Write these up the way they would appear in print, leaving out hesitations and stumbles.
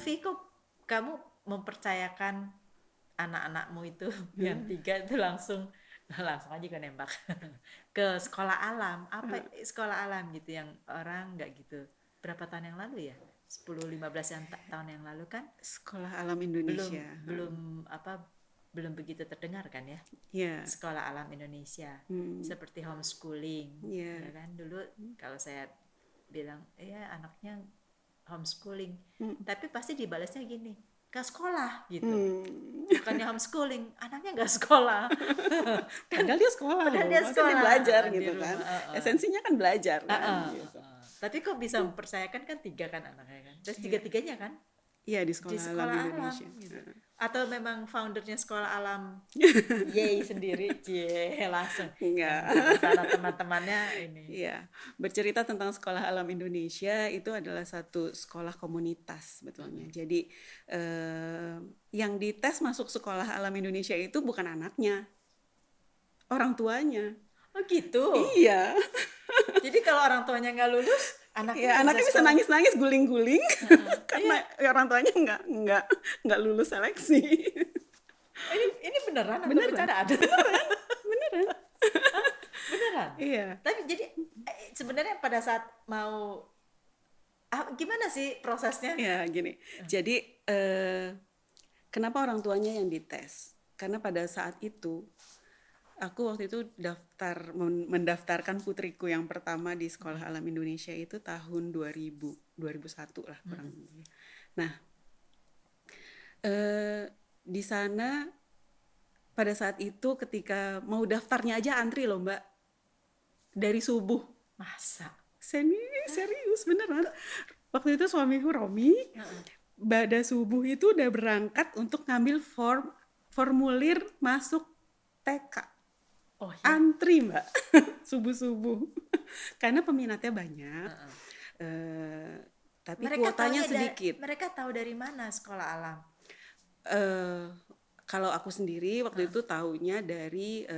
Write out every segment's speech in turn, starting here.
Viko, kamu mempercayakan anak-anakmu itu yang 3 itu langsung langsung aja ke nembak ke sekolah alam, apa sekolah alam gitu yang orang nggak gitu. Berapa tahun yang lalu ya? 10-15 tahun yang lalu kan Sekolah Alam belum Indonesia. belum apa belum begitu terdengar kan ya, Ya, sekolah alam Indonesia hmm, seperti homeschooling ya ya, kan. Dulu kalau saya bilang ya anaknya homeschooling, hmm, tapi pasti dibalasnya gini, ke sekolah gitu. hmm. Bukannya homeschooling, anaknya nggak sekolah. Kan Padahal dia sekolah padahal loh, dia maksudnya dia sekolah belajar di gitu kan. rumah. Esensinya kan belajar kan gitu. Tapi kok bisa mempercayakan kan 3 kan anaknya kan, terus Iya, tiga-tiganya kan iya di di Sekolah Alam sekolah alam Indonesia. gitu. Atau memang foundernya sekolah alam Yay sendiri, cie langsung yang Enggak. di sana teman-temannya ini. Iya, bercerita tentang Sekolah Alam Indonesia itu adalah satu sekolah komunitas sebetulnya. Jadi yang dites masuk Sekolah Alam Indonesia itu bukan anaknya, orang tuanya. Oh gitu. Iya, Jadi kalau orang tuanya nggak lulus, anaknya ya nggak bisa anaknya bisa sekolah. nangis-nangis guling-guling Iya, karena orang tuanya nggak lulus seleksi. ini beneran atau Beneran, bercandaan? beneran, beneran. Beneran. Iya. Tapi jadi sebenarnya pada saat mau gimana sih prosesnya? Ya, gini. Jadi, kenapa orang tuanya yang dites? Karena pada saat itu, aku waktu itu mendaftarkan putriku yang pertama di Sekolah Alam Indonesia itu tahun 2001 lah kurang lebih. Nah, di sana pada saat itu ketika mau daftarnya aja antri loh Mbak, dari subuh. Masa? Serius beneran. Waktu itu suamiku Romi, pada subuh itu udah berangkat untuk ngambil formulir masuk TK. Oh ya. Antri Mbak, subuh-subuh. Karena peminatnya banyak, tapi Mereka kuotanya taunya sedikit. mereka tahu dari mana sekolah alam? Eh, Kalau aku sendiri waktu itu taunya dari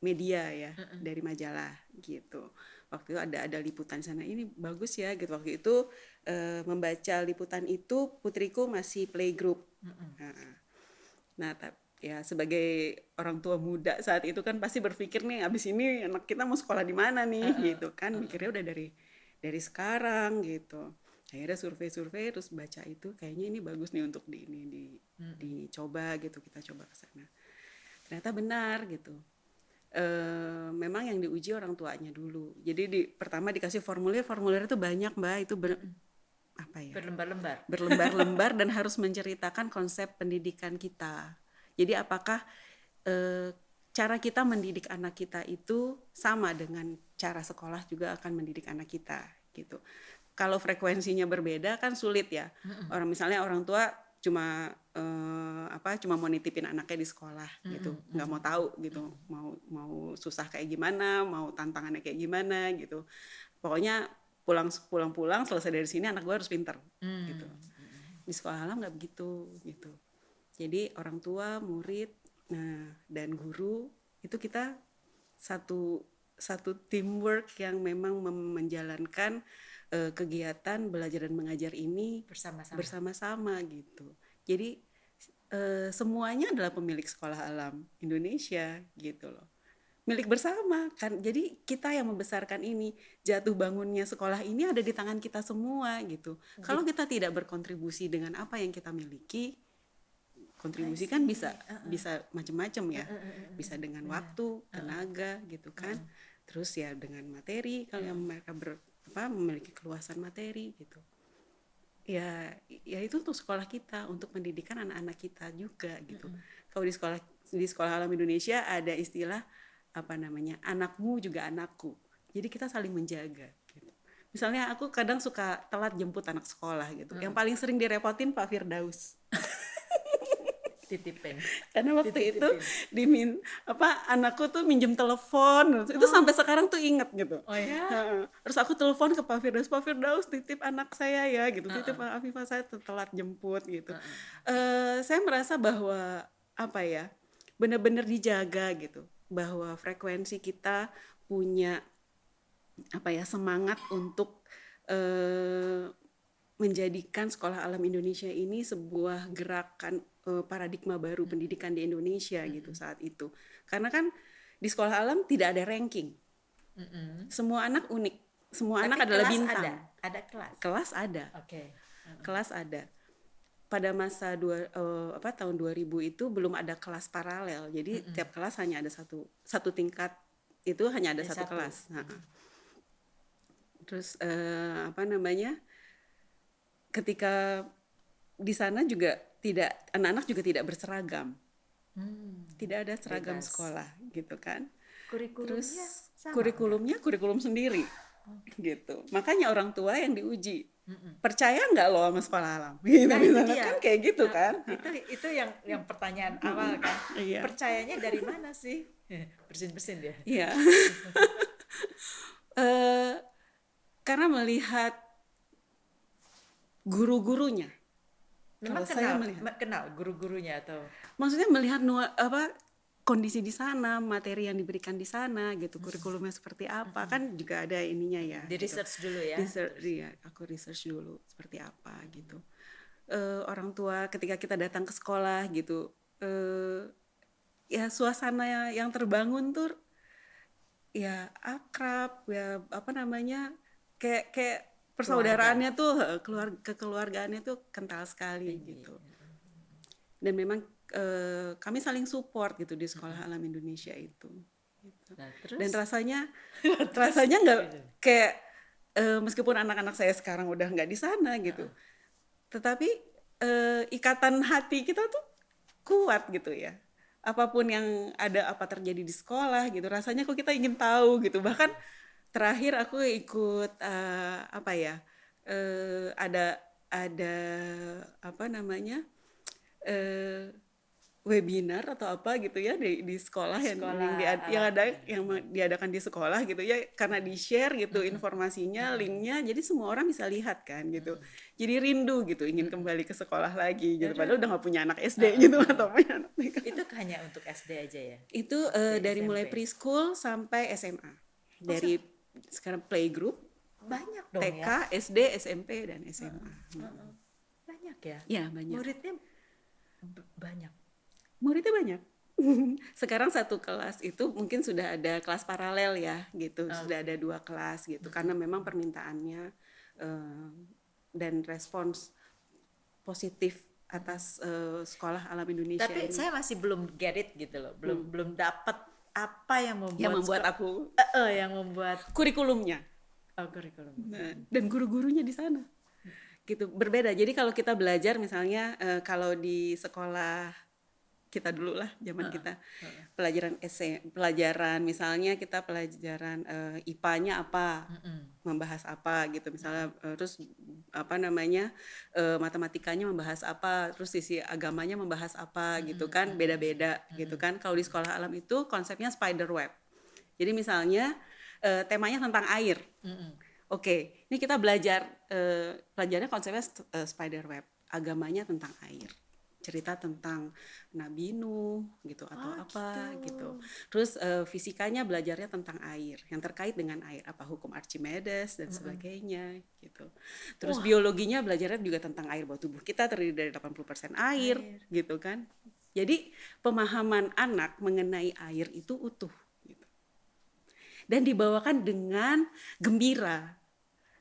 media ya, dari majalah gitu. Waktu itu ada liputan sana, ini bagus ya gitu. Waktu itu membaca liputan itu putriku masih playgroup. Nah, ya sebagai orang tua muda saat itu kan pasti berpikir nih abis ini anak kita mau sekolah di mana nih gitu kan, mikirnya udah dari sekarang gitu. Akhirnya survei terus baca itu kayaknya ini bagus nih untuk dicoba gitu, kita coba ke sana. Ternyata benar gitu. Memang yang diuji orang tuanya dulu. Jadi pertama dikasih formulir itu banyak Mbak, itu apa ya? Berlembar-lembar. Berlembar-lembar dan harus menceritakan konsep pendidikan kita. Jadi apakah cara kita mendidik anak kita itu sama dengan cara sekolah juga akan mendidik anak kita gitu. Kalau frekuensinya berbeda kan sulit ya. Misalnya orang tua cuma cuma mau nitipin anaknya di sekolah gitu, nggak mau tahu gitu, mau susah kayak gimana, mau tantangannya kayak gimana gitu. Pokoknya pulang selesai dari sini anak gue harus pinter gitu. Di sekolah alam nggak begitu gitu. Jadi orang tua, murid, dan guru itu kita satu teamwork yang memang menjalankan kegiatan belajar dan mengajar ini bersama-sama gitu. Jadi semuanya adalah pemilik sekolah alam Indonesia gitu loh. Milik bersama kan. Jadi kita yang membesarkan ini, jatuh bangunnya sekolah ini ada di tangan kita semua gitu. Kalau kita tidak berkontribusi dengan apa yang kita miliki, kontribusi kan bisa macam-macam ya, bisa dengan waktu, tenaga gitu kan, terus ya dengan materi kalau yang mereka memiliki keluasan materi gitu. Ya itu untuk sekolah kita, untuk pendidikan anak-anak kita juga gitu. Kalau di sekolah alam Indonesia ada istilah apa namanya, anakmu juga anakku. Jadi kita saling menjaga gitu. Misalnya aku kadang suka telat jemput anak sekolah gitu. Yang paling sering direpotin Pak Firdaus. Titipin. Karena waktu itu Dititipin. anakku tuh minjem telepon, itu sampai sekarang tuh inget gitu. Oh ya? Heeh. Terus aku telepon ke Pak Firdaus titip anak saya ya gitu, titip Afifah saya telat jemput gitu. Saya merasa bahwa apa ya, benar-benar dijaga gitu, bahwa frekuensi kita punya apa ya, semangat untuk menjadikan Sekolah Alam Indonesia ini sebuah gerakan paradigma baru pendidikan di Indonesia gitu saat itu. Karena kan di Sekolah Alam tidak ada ranking. Semua anak unik. Semua Tapi anak adalah kelas bintang. ada kelas. Kelas ada. Oke. Kelas ada. Pada masa tahun 2000 itu belum ada kelas paralel. Jadi tiap kelas hanya ada satu tingkat, itu hanya ada satu kelas. Terus ketika di sana juga anak-anak juga tidak berseragam. Tidak ada seragam Bebas. sekolah gitu kan. Kurikulumnya Terus sama kurikulum sendiri gitu. Makanya orang tua yang diuji. Percaya nggak lo sama sekolah alam? Gitu, Nah, itu misalnya dia. kan kayak gitu kan. Itu yang pertanyaan awal kan. Iya. Percayanya dari mana sih? Bersin-bersin dia. Iya. Karena melihat guru-gurunya. Memang Kalau saya kenal guru-gurunya atau maksudnya melihat kondisi di sana, materi yang diberikan di sana gitu, kurikulumnya seperti apa, kan juga ada ininya ya. di research dulu ya. Aku research dulu seperti apa gitu. Orang tua ketika kita datang ke sekolah gitu, ya suasana yang terbangun tuh ya akrab, ya kayak persaudaraannya tuh, kekeluargaannya tuh kental sekali gitu. Dan memang kami saling support gitu di Sekolah Alam Indonesia itu. Gitu. Nah, terus? Dan rasanya nggak kayak meskipun anak-anak saya sekarang udah nggak di sana gitu, tetapi ikatan hati kita tuh kuat gitu ya. Apapun yang ada, apa terjadi di sekolah gitu, rasanya kok kita ingin tahu gitu. Bahkan terakhir aku ikut ada webinar atau apa gitu ya di sekolah yang diadakan di sekolah gitu ya, karena di share gitu informasinya, linknya, jadi semua orang bisa lihat kan gitu. Jadi rindu gitu, ingin kembali ke sekolah lagi gitu, padahal udah nggak punya anak SD gitu atau punya anak TK. Itu hanya untuk SD aja ya? Itu dari mulai preschool sampai SMA, dari sekarang playgroup, banyak dong TK, ya? SD, SMP dan SMA. Banyak ya? Ya banyak. Muridnya banyak. Muridnya banyak. Sekarang satu kelas itu mungkin sudah ada kelas paralel ya gitu, sudah ada 2 kelas gitu, karena memang permintaannya dan respons positif atas Sekolah Alam Indonesia. Tapi ini. saya masih belum get it gitu loh, belum dapat apa yang membuat aku yang membuat kurikulumnya. Kurikulum. Dan guru-gurunya di sana gitu berbeda. Jadi kalau kita belajar misalnya kalau di sekolah kita dulu lah, zaman kita pelajaran misalnya kita pelajaran IPA-nya apa, membahas apa gitu misalnya, terus matematikanya membahas apa, terus sisi agamanya membahas apa gitu kan, beda-beda gitu kan. Kalau di Sekolah Alam itu konsepnya spider web. Jadi misalnya temanya tentang air. Oke, ini kita belajar pelajarannya konsepnya spider web, agamanya tentang air. Cerita tentang Nabi Nuh gitu atau gitu. Terus fisikanya belajarnya tentang air, yang terkait dengan air, apa hukum Archimedes dan sebagainya gitu. Terus biologinya belajarnya juga tentang air, bahwa tubuh kita terdiri dari 80% air gitu kan. Jadi pemahaman anak mengenai air itu utuh gitu. Dan dibawakan dengan gembira.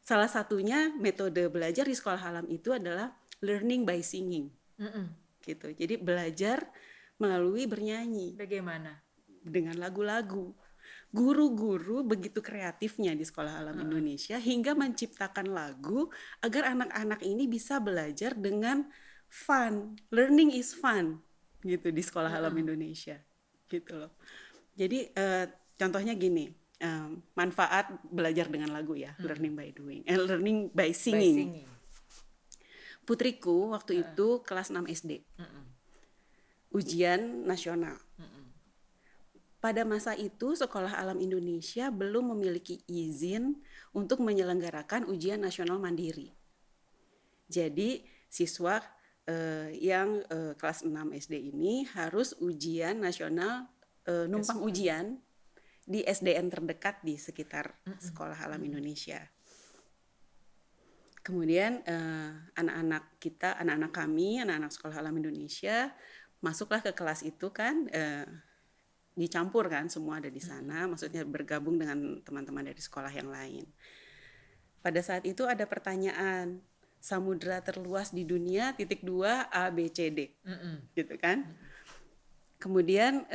Salah satunya metode belajar di Sekolah Alam itu adalah learning by singing. Gitu. Jadi belajar melalui bernyanyi. Bagaimana? Dengan lagu-lagu. Guru-guru begitu kreatifnya di Sekolah Alam Indonesia hingga menciptakan lagu agar anak-anak ini bisa belajar dengan fun. Learning is fun gitu di Sekolah Alam Indonesia. Gitu loh. Jadi contohnya gini, manfaat belajar dengan lagu ya, learning by singing. Putriku waktu itu kelas 6 SD. ujian nasional. Pada masa itu Sekolah Alam Indonesia belum memiliki izin untuk menyelenggarakan ujian nasional mandiri. Jadi siswa yang kelas 6 SD ini harus ujian nasional, numpang ujian di SDN terdekat di sekitar Sekolah Alam Indonesia. Kemudian anak-anak kami, anak-anak Sekolah Alam Indonesia masuklah ke kelas itu kan, dicampur kan, semua ada di sana, maksudnya bergabung dengan teman-teman dari sekolah yang lain. Pada saat itu ada pertanyaan, samudra terluas di dunia, .2 A, B, C, D, gitu kan. Kemudian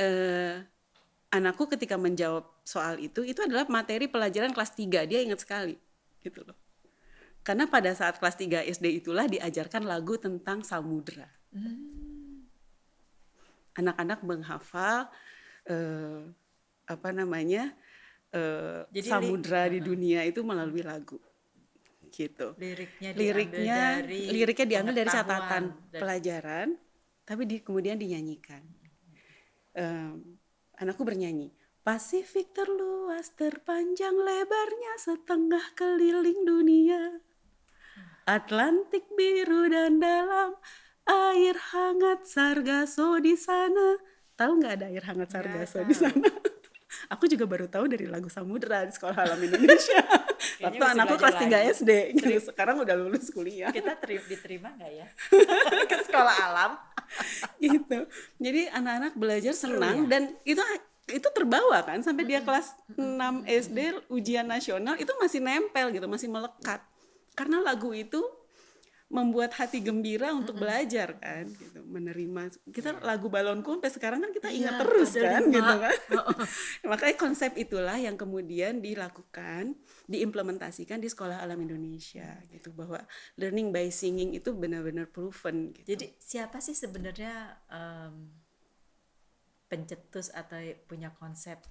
anakku ketika menjawab soal itu adalah materi pelajaran kelas 3, dia ingat sekali, gitu loh. Karena pada saat kelas 3 SD itulah diajarkan lagu tentang samudra. Anak-anak menghafal Jadi samudra di dunia itu melalui lagu, gitu. Liriknya diambil dari catatan pelajaran, tapi kemudian dinyanyikan. Anakku bernyanyi, Pasifik terluas terpanjang lebarnya setengah keliling dunia, Atlantik biru dan dalam, air hangat Sargasso di sana. Tahu nggak ada air hangat Sargasso di sana? Aku juga baru tahu dari lagu Samudra di Sekolah Alam Indonesia. Waktu anakku kelas 3 SD, gitu. Sekarang udah lulus kuliah. Kita diterima nggak ya ke Sekolah Alam? Gitu. Jadi anak-anak belajar senang, dan itu terbawa kan sampai dia kelas 6 SD ujian nasional itu masih nempel gitu, masih melekat. Karena lagu itu membuat hati gembira untuk belajar kan, gitu, menerima. Kita lagu Balonku sampai sekarang kan kita ingat terus kan, gitu kan. Makanya konsep itulah yang kemudian dilakukan, diimplementasikan di Sekolah Alam Indonesia, gitu, bahwa learning by singing itu benar-benar proven. Gitu. Jadi siapa sih sebenarnya pencetus atau punya konsep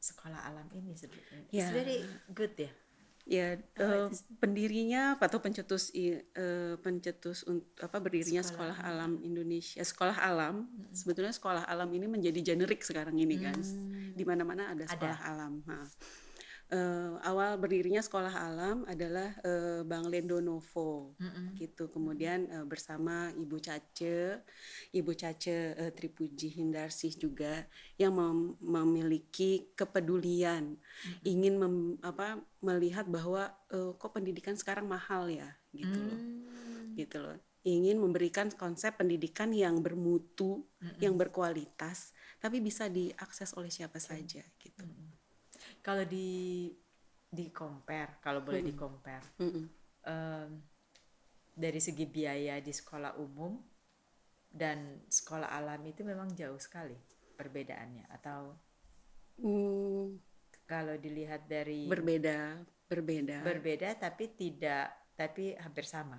Sekolah Alam ini sebenarnya? It's very good ya. Ya, pendirinya atau pencetus berdirinya Sekolah Alam Indonesia, Sekolah Alam. Sebetulnya Sekolah Alam ini menjadi generik sekarang ini kan, di mana-mana ada Sekolah Alam. Awal berdirinya Sekolah Alam adalah Bang Lendo Novo, gitu. Kemudian bersama Ibu Cace Tripuji Hindarsih juga yang memiliki kepedulian, ingin melihat bahwa kok pendidikan sekarang mahal ya, gitu loh, gitu loh. Ingin memberikan konsep pendidikan yang bermutu, yang berkualitas, tapi bisa diakses oleh siapa saja, gitu. Kalau di compare, kalau boleh di compare, dari segi biaya di sekolah umum dan sekolah alam itu memang jauh sekali perbedaannya, atau kalau dilihat dari berbeda tapi hampir sama,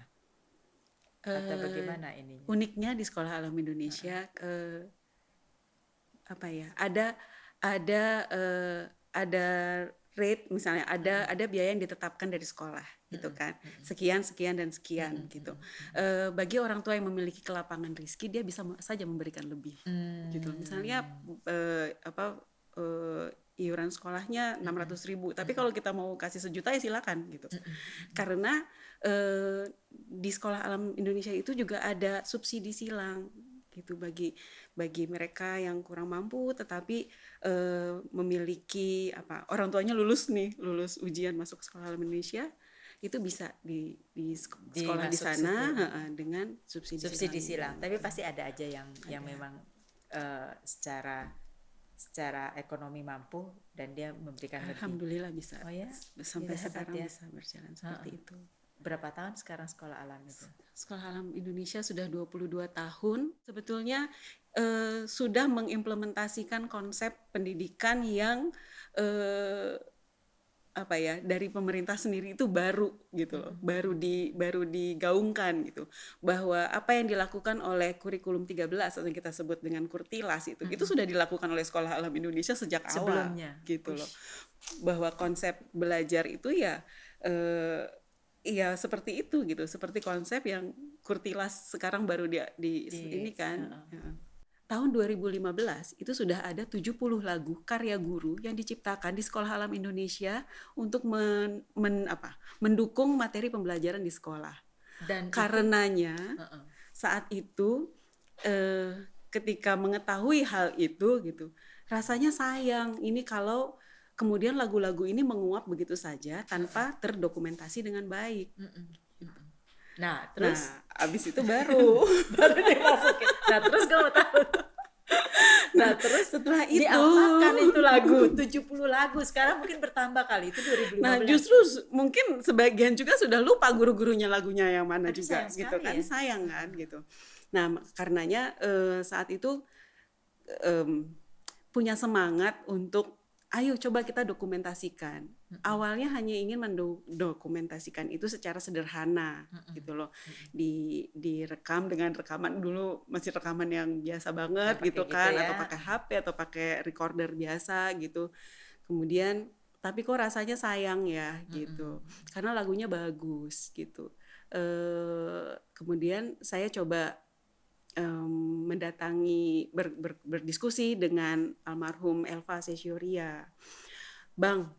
atau bagaimana ini? Uniknya di Sekolah Alam Indonesia ada rate, misalnya ada biaya yang ditetapkan dari sekolah, gitu kan, sekian dan sekian, gitu. Bagi orang tua yang memiliki kelapangan rezeki, dia bisa saja memberikan lebih, gitu. Misalnya iuran sekolahnya 600.000, tapi kalau kita mau kasih 1 juta ya silakan, gitu. Karena di Sekolah Alam Indonesia itu juga ada subsidi silang, gitu, bagi mereka yang kurang mampu tetapi memiliki orang tuanya lulus ujian masuk Sekolah Alam Indonesia, itu bisa di sekolah di sana dengan subsidi silang. Tapi pasti ada aja yang memang secara ekonomi mampu dan dia memberikan lebih. Alhamdulillah bisa. Oh ya? Sampai sekarang bisa berjalan seperti itu. Berapa tahun sekarang Sekolah Alam itu? Sekolah Alam Indonesia sudah 22 tahun. Sebetulnya sudah mengimplementasikan konsep pendidikan yang dari pemerintah sendiri itu baru, gitu loh. Baru digaungkan, gitu. Bahwa apa yang dilakukan oleh kurikulum 13 atau yang kita sebut dengan Kurtilas itu sudah dilakukan oleh Sekolah Alam Indonesia sejak sebelumnya, awal, gitu loh. Bahwa konsep belajar itu ya seperti itu, gitu, seperti konsep yang Kurtilas sekarang baru ini kan. tahun 2015 itu sudah ada 70 lagu karya guru yang diciptakan di Sekolah Alam Indonesia untuk mendukung materi pembelajaran di sekolah. Dan Karenanya itu, saat itu ketika mengetahui hal itu gitu, rasanya sayang ini kalau kemudian lagu-lagu ini menguap begitu saja tanpa terdokumentasi dengan baik. Nah, Nah, terus abis itu baru dimasukin. Nah, terus kamu tahu. Nah, terus setelah itu diapakan itu lagu? 70 lagu. Sekarang mungkin bertambah kali. Itu 2015. nah justru mungkin sebagian juga sudah lupa guru-gurunya lagunya yang mana. Aduh, juga sayang gitu sekali kan ya. sayang kan gitu. Nah karenanya saat itu punya semangat untuk ayo coba kita dokumentasikan. Awalnya hanya ingin mendokumentasikan itu secara sederhana gitu loh. Direkam dengan rekaman, dulu masih rekaman yang biasa banget Yang pakai gitu gitu kan, ya. atau pakai HP atau pakai recorder biasa gitu. Kemudian tapi kok rasanya sayang ya gitu. Karena lagunya bagus gitu. Kemudian saya coba mendatangi berdiskusi dengan almarhum Elva Sesioria. Bang,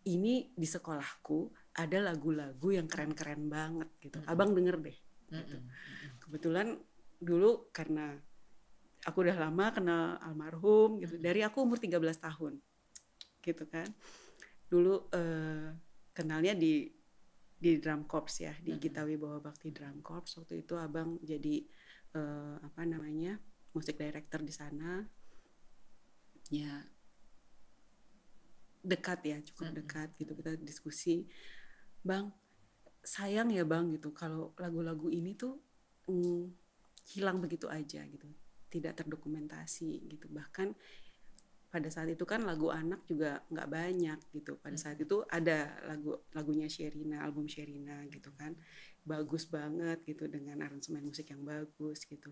ini di sekolahku ada lagu-lagu yang keren-keren banget gitu. Abang denger deh. Gitu. Kebetulan dulu karena aku udah lama kenal almarhum gitu. Dari aku umur 13 tahun. Gitu kan. Dulu kenalnya di drum corps ya, di Gita Wibawa Bakti Drum Corps. Waktu itu abang jadi musik director di sana. Ya dekat ya, cukup dekat gitu, kita diskusi. Bang, sayang ya bang gitu kalau lagu-lagu ini tuh hilang begitu aja gitu, tidak terdokumentasi gitu. Bahkan pada saat itu kan lagu anak juga nggak banyak gitu. Pada saat itu ada lagunya Sherina, album Sherina gitu kan, bagus banget gitu dengan aransemen musik yang bagus gitu.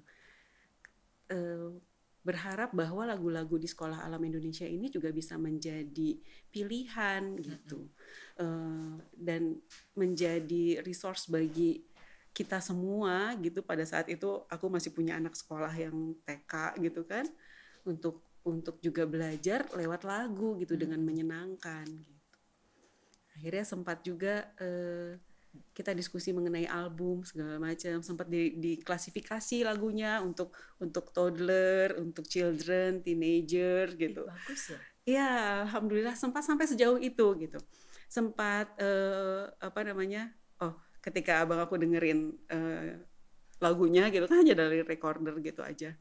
Berharap bahwa lagu-lagu di Sekolah Alam Indonesia ini juga bisa menjadi pilihan gitu, dan menjadi resource bagi kita semua gitu. Pada saat itu aku masih punya anak sekolah yang TK gitu kan, untuk juga belajar lewat lagu gitu dengan menyenangkan gitu. Akhirnya sempat juga kita diskusi mengenai album segala macam, sempat diklasifikasi lagunya untuk toddler, untuk children, teenager gitu. Bagus ya. Iya, alhamdulillah sempat sampai sejauh itu gitu. Sempat ketika abang aku dengerin lagunya gitu kan, hanya dari recorder gitu aja,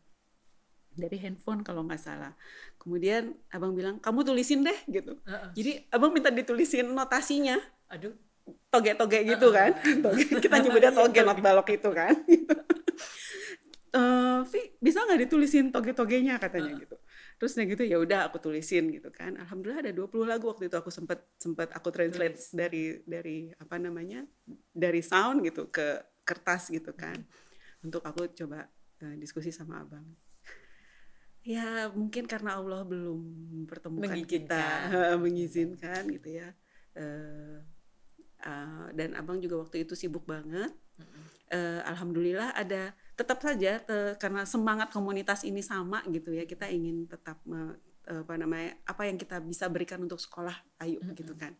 dari handphone kalau nggak salah. Kemudian abang bilang, kamu tulisin deh gitu. Jadi abang minta ditulisin notasinya. Aduh, toge-toge gitu kan. Kita nyebutnya toge, not balok itu kan. Vi, bisa nggak ditulisin toge-togenya katanya gitu. Terus gitu ya udah aku tulisin gitu kan. Alhamdulillah ada 20 lagu waktu itu, aku sempat aku translate dari sound gitu ke kertas gitu kan. Untuk aku coba diskusi sama abang. Ya mungkin karena Allah belum mempertemukan kita, mengizinkan gitu ya. Dan abang juga waktu itu sibuk banget. Alhamdulillah ada tetap saja karena semangat komunitas ini sama gitu ya, kita ingin tetap apa yang kita bisa berikan untuk sekolah, ayo gitu kan.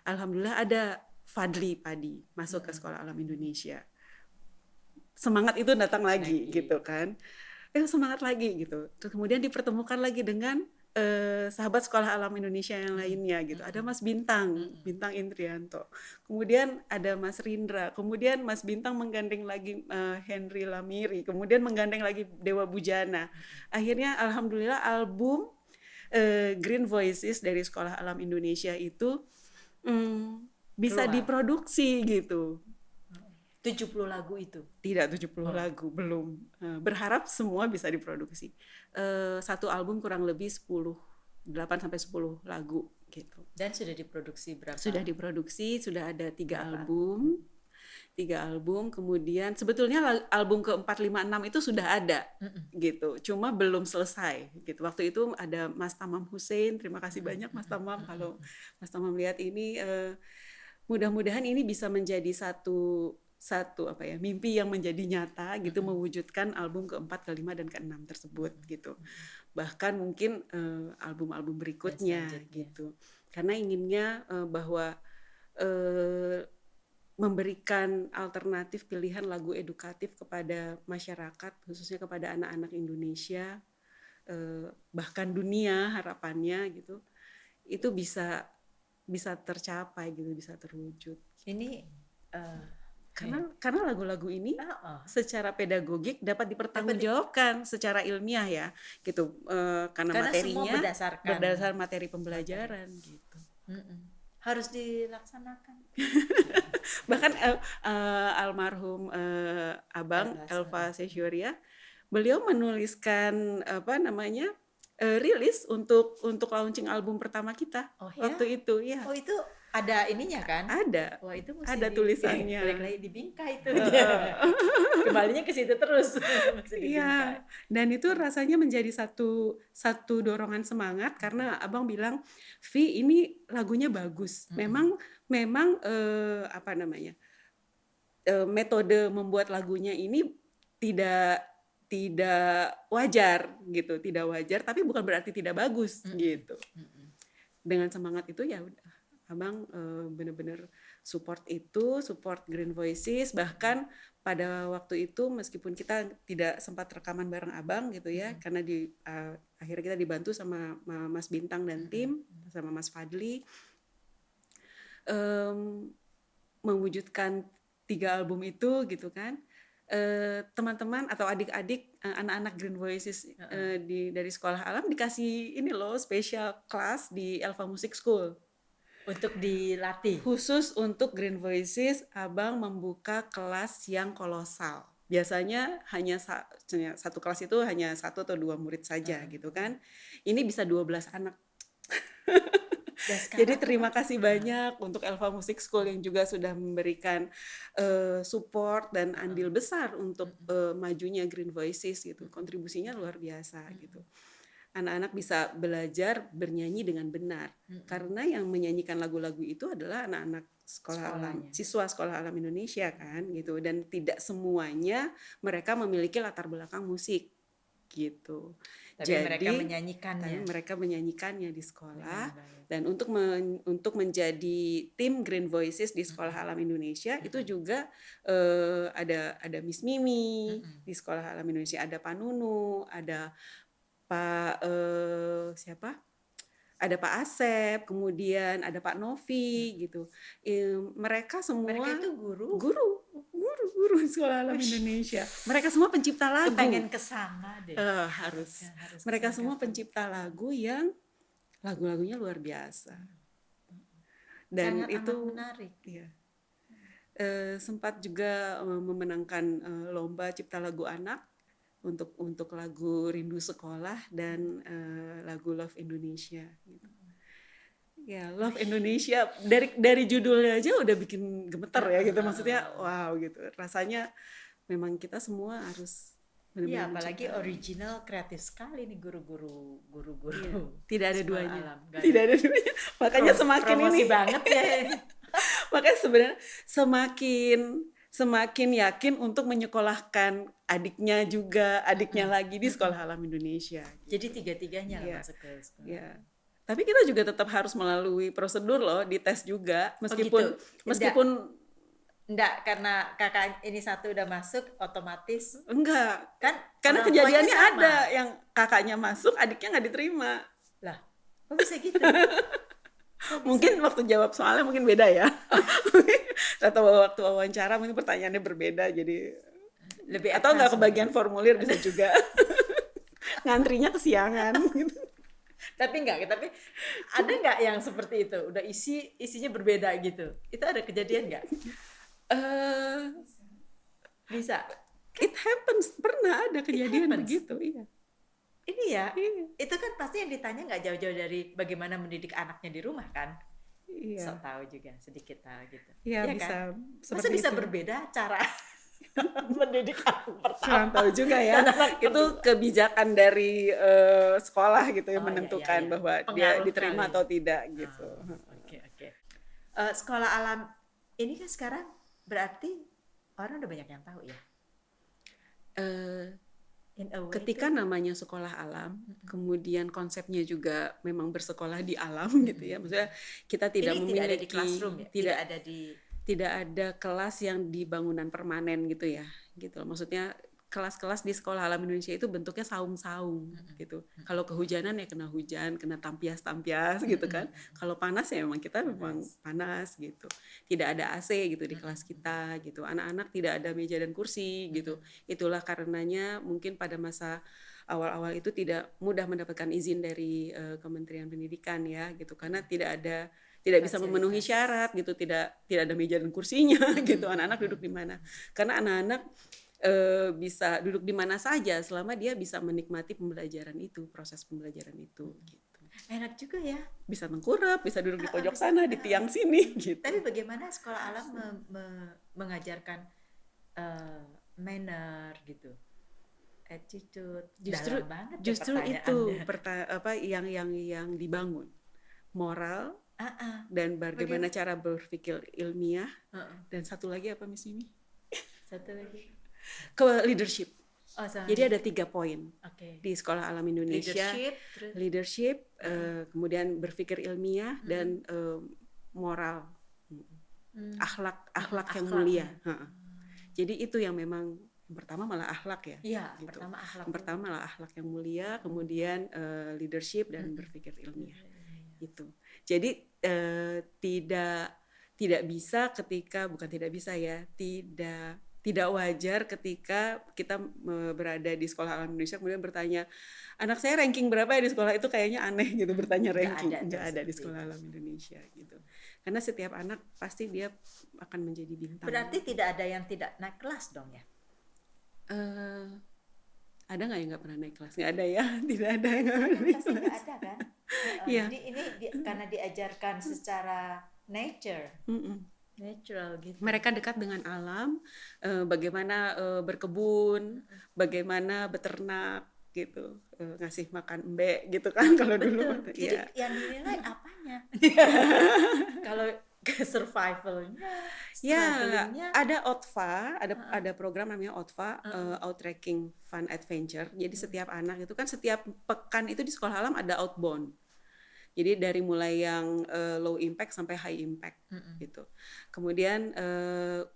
Alhamdulillah ada Fadli Padi masuk ke Sekolah Alam Indonesia. Semangat itu datang lagi gitu kan. Semangat lagi gitu. Terus kemudian dipertemukan lagi dengan sahabat Sekolah Alam Indonesia yang lainnya gitu. Ada Mas Bintang Indrianto. Kemudian ada Mas Rindra. Kemudian Mas Bintang menggandeng lagi Henry Lamiri. Kemudian menggandeng lagi Dewa Bujana. Akhirnya alhamdulillah album Green Voices dari Sekolah Alam Indonesia itu bisa diproduksi gitu. 70 lagu itu? Tidak 70 lagu, belum. Berharap semua bisa diproduksi. Satu album kurang lebih 8-10 lagu gitu. Dan sudah diproduksi berapa? Sudah diproduksi, sudah ada 3 album. 3 album, kemudian sebetulnya album ke-4, 5, 6 itu sudah ada gitu. Cuma belum selesai gitu. Waktu itu ada Mas Tamam Hussein, terima kasih banyak Mas Tamam, kalau Mas Tamam lihat ini, mudah-mudahan ini bisa menjadi satu satu mimpi yang menjadi nyata gitu, mewujudkan album keempat, kelima dan keenam tersebut gitu. Bahkan mungkin album-album berikutnya gitu. Karena inginnya bahwa memberikan alternatif pilihan lagu edukatif kepada masyarakat, khususnya kepada anak-anak Indonesia, bahkan dunia, harapannya gitu, itu bisa tercapai gitu, bisa terwujud. Ini karena lagu-lagu ini secara pedagogik dapat dipertanggungjawabkan secara ilmiah ya gitu, karena materinya berdasar materi pembelajaran gitu. Harus dilaksanakan. Bahkan almarhum Abang Elva Sesyoria, beliau menuliskan rilis untuk launching album pertama kita waktu itu ya. Oh, itu ada ininya kan? Ada. Wah, itu mesti ada tulisannya. Balik lagi di bingkai itu. Kembalinya ke situ terus. Iya. Dan itu rasanya menjadi satu dorongan semangat karena Abang bilang, "Vi, ini lagunya bagus." Memang metode membuat lagunya ini tidak wajar gitu, tidak wajar, tapi bukan berarti tidak bagus gitu. Dengan semangat itu ya udah, Abang benar-benar support Green Voices. Bahkan pada waktu itu meskipun kita tidak sempat rekaman bareng Abang gitu ya, karena akhirnya kita dibantu sama Mas Bintang dan tim, sama Mas Fadli, mewujudkan 3 album itu gitu kan. Teman-teman atau adik-adik anak-anak Green Voices dari Sekolah Alam dikasih ini loh, special class di Elva Music School. Untuk dilatih. Khusus untuk Green Voices, Abang membuka kelas yang kolosal. Biasanya hanya satu kelas itu hanya 1 atau 2 murid saja gitu kan. Ini bisa 12 anak. Jadi terima kasih banyak untuk Elva Music School yang juga sudah memberikan support dan andil besar untuk majunya Green Voices gitu. Kontribusinya luar biasa gitu. Anak-anak bisa belajar bernyanyi dengan benar. Karena yang menyanyikan lagu-lagu itu adalah anak-anak siswa Sekolah Alam Indonesia kan gitu, dan tidak semuanya mereka memiliki latar belakang musik gitu. Tapi mereka menyanyikannya di sekolah. Dan untuk menjadi tim Green Voices di Sekolah Alam Indonesia itu juga ada Miss Mimi di Sekolah Alam Indonesia, ada Pak Nunu, ada Pak ada Pak Asep, kemudian ada Pak Novi gitu. Mereka itu guru Sekolah Alam Indonesia. Mereka semua pencipta lagu. Pengen kesana deh. Harus mereka semua pencipta lagu yang lagu-lagunya luar biasa. Dan sangat itu menarik. Ya. Sempat juga memenangkan lomba cipta lagu anak untuk lagu Rindu Sekolah dan lagu Love Indonesia gitu. Ya, Love Indonesia dari judulnya aja udah bikin gemeter ya gitu, maksudnya wow gitu. Rasanya memang kita semua harus benar-benar apalagi original, kreatif sekali nih guru-guru. Ya, tidak ada duanya. Tidak ada duanya. Makanya semakin promosi ini banget ya. Makanya sebenarnya semakin yakin untuk menyekolahkan adiknya lagi di Sekolah Alam Indonesia. Jadi tiga-tiganya masuk ke sekolah. Ya. Tapi kita juga tetap harus melalui prosedur loh, dites juga meskipun enggak, karena kakak ini satu udah masuk otomatis. Enggak. Kan karena kejadiannya ada yang kakaknya masuk, adiknya nggak diterima. Lah, kok bisa gitu? Mungkin waktu jawab soalnya mungkin beda ya. Atau waktu wawancara mungkin pertanyaannya berbeda, jadi lebih atau nggak kebagian formulir bisa juga. Ngantrinya kesiangan gitu. Tapi ada nggak yang seperti itu? Udah isinya berbeda gitu. Itu ada kejadian nggak? Bisa. It happens, pernah ada kejadian begitu, iya. Ini ya, itu kan pasti yang ditanya nggak jauh-jauh dari bagaimana mendidik anaknya di rumah kan? Iya. So tahu juga sedikit tahu gitu. Iya, bisa. Kan? Masa bisa berbeda cara mendidik anak pertama? Kurang tahu juga ya. Itu kebijakan dari sekolah gitu yang menentukan bahwa dia diterima atau tidak gitu. Oke. Sekolah Alam ini kan sekarang berarti orang udah banyak yang tahu ya. Eh, In a way ketika itu, namanya sekolah alam, kemudian konsepnya juga memang bersekolah di alam gitu ya. Maksudnya kita tidak ini tidak ada di classroom memiliki ya, tidak ada di tidak ada kelas yang di bangunan permanen gitu ya. Gitu loh. Maksudnya kelas-kelas di Sekolah Alam Indonesia itu bentuknya saung-saung gitu. Kalau kehujanan ya kena hujan, kena tampias-tampias gitu kan. Kalau panas ya memang kita memang panas gitu. Tidak ada AC gitu di kelas kita gitu. Anak-anak tidak ada meja dan kursi gitu. Itulah karenanya mungkin pada masa awal-awal itu tidak mudah mendapatkan izin dari Kementerian Pendidikan ya gitu, karena tidak bisa memenuhi fasilitas. syarat gitu, tidak ada meja dan kursinya gitu. Anak-anak duduk di mana? Karena anak-anak bisa duduk di mana saja selama dia bisa menikmati pembelajaran itu, proses pembelajaran itu gitu. Enak juga ya. Bisa tengkurap, bisa duduk di pojok sana, di tiang sini gitu. Tapi bagaimana sekolah alam mengajarkan manner gitu, attitude? Justru Dalam banget ya justru itu pertanyaannya. yang dibangun. Moral dan Bagaimana? bagaimana cara berpikir ilmiah, dan satu lagi apa Miss Mimi? Satu lagi. Ke leadership. Oh, sama Jadi ada 3 poin Oke. di Sekolah Alam Indonesia. Leadership, terus Kemudian berpikir ilmiah dan moral, akhlak yang mulia. Jadi itu yang memang yang pertama malah akhlak ya. Iya, gitu. pertama akhlak. Yang pertama malah akhlak yang mulia, kemudian leadership dan berpikir ilmiah. Itu. Jadi tidak bisa ketika, bukan tidak bisa ya, tidak wajar ketika kita berada di Sekolah Alam Indonesia kemudian bertanya, anak saya ranking berapa ya di sekolah, itu kayaknya aneh gitu bertanya ranking. Nggak ada di Sekolah Alam Indonesia gitu. Karena setiap anak pasti dia akan menjadi bintang. Berarti tidak ada yang tidak naik kelas dong ya? Ada nggak yang nggak pernah naik kelas? Nggak ada ya, tidak ada yang nggak pernah naik Pasti kelas. nggak ada kan? Iya. Jadi ini karena diajarkan secara natural gitu. Mereka dekat dengan alam, bagaimana berkebun, bagaimana beternak gitu, ngasih makan embe gitu kan kalau dulu. Betul. Jadi Ya. yang dinilai apanya? Kalau ke survivalnya, Ya, strugglingnya, ada OTFA, ada program namanya OTFA, Outtrekking Fun Adventure. Jadi setiap anak itu kan setiap pekan itu di sekolah alam ada outbound. Jadi dari mulai yang low impact sampai high impact gitu. Kemudian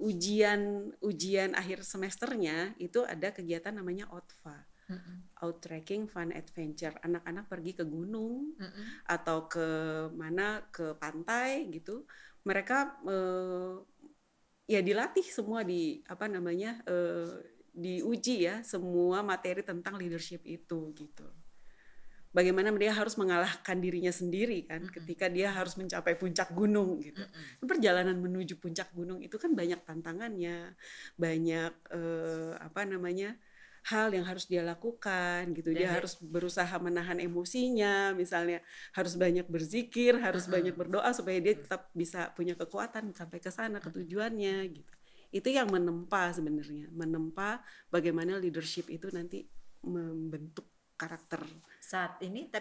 ujian akhir semesternya itu ada kegiatan namanya OTFA, Outtrekking Fun Adventure. Anak-anak pergi ke gunung atau ke mana, ke pantai gitu. Mereka ya dilatih semua diuji ya semua materi tentang leadership itu gitu. Bagaimana dia harus mengalahkan dirinya sendiri kan ketika dia harus mencapai puncak gunung gitu. Perjalanan menuju puncak gunung itu kan banyak tantangannya, banyak hal yang harus dia lakukan gitu. Dia harus berusaha menahan emosinya, misalnya harus banyak berzikir, harus banyak berdoa supaya dia tetap bisa punya kekuatan sampai ke sana ke tujuannya gitu. Itu yang menempa sebenarnya, menempa bagaimana leadership itu nanti membentuk karakter. saat ini